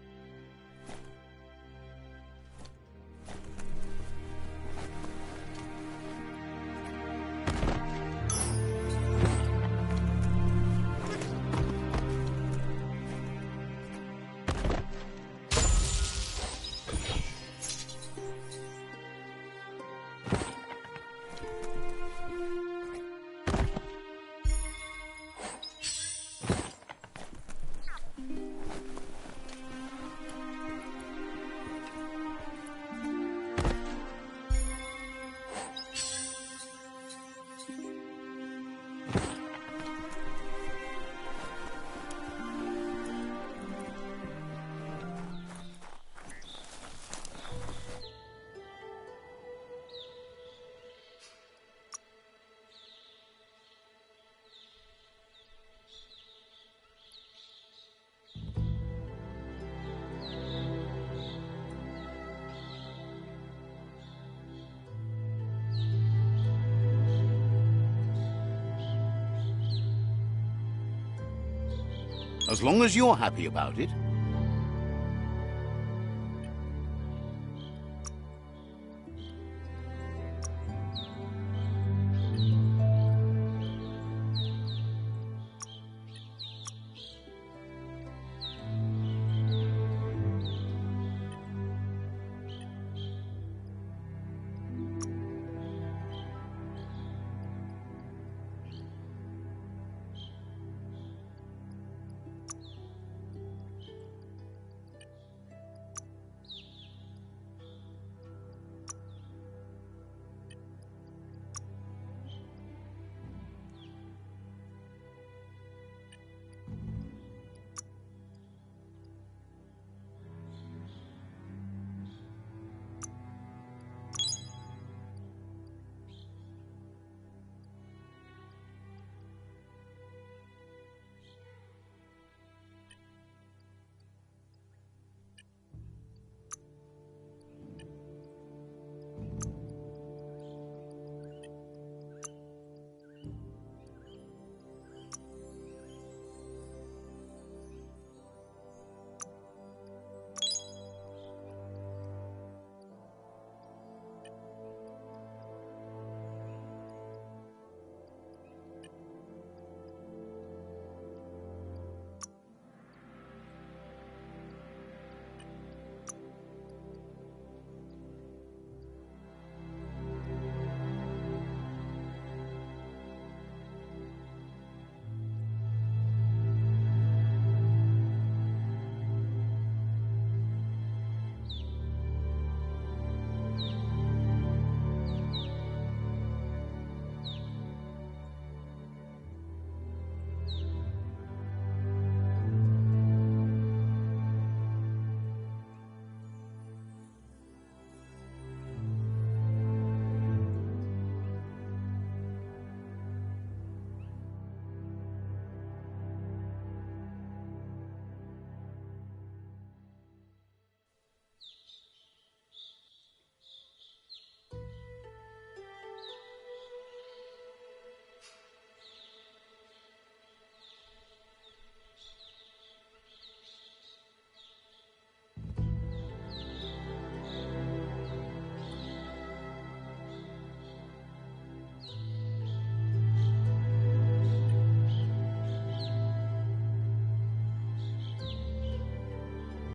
As long as you're happy about it,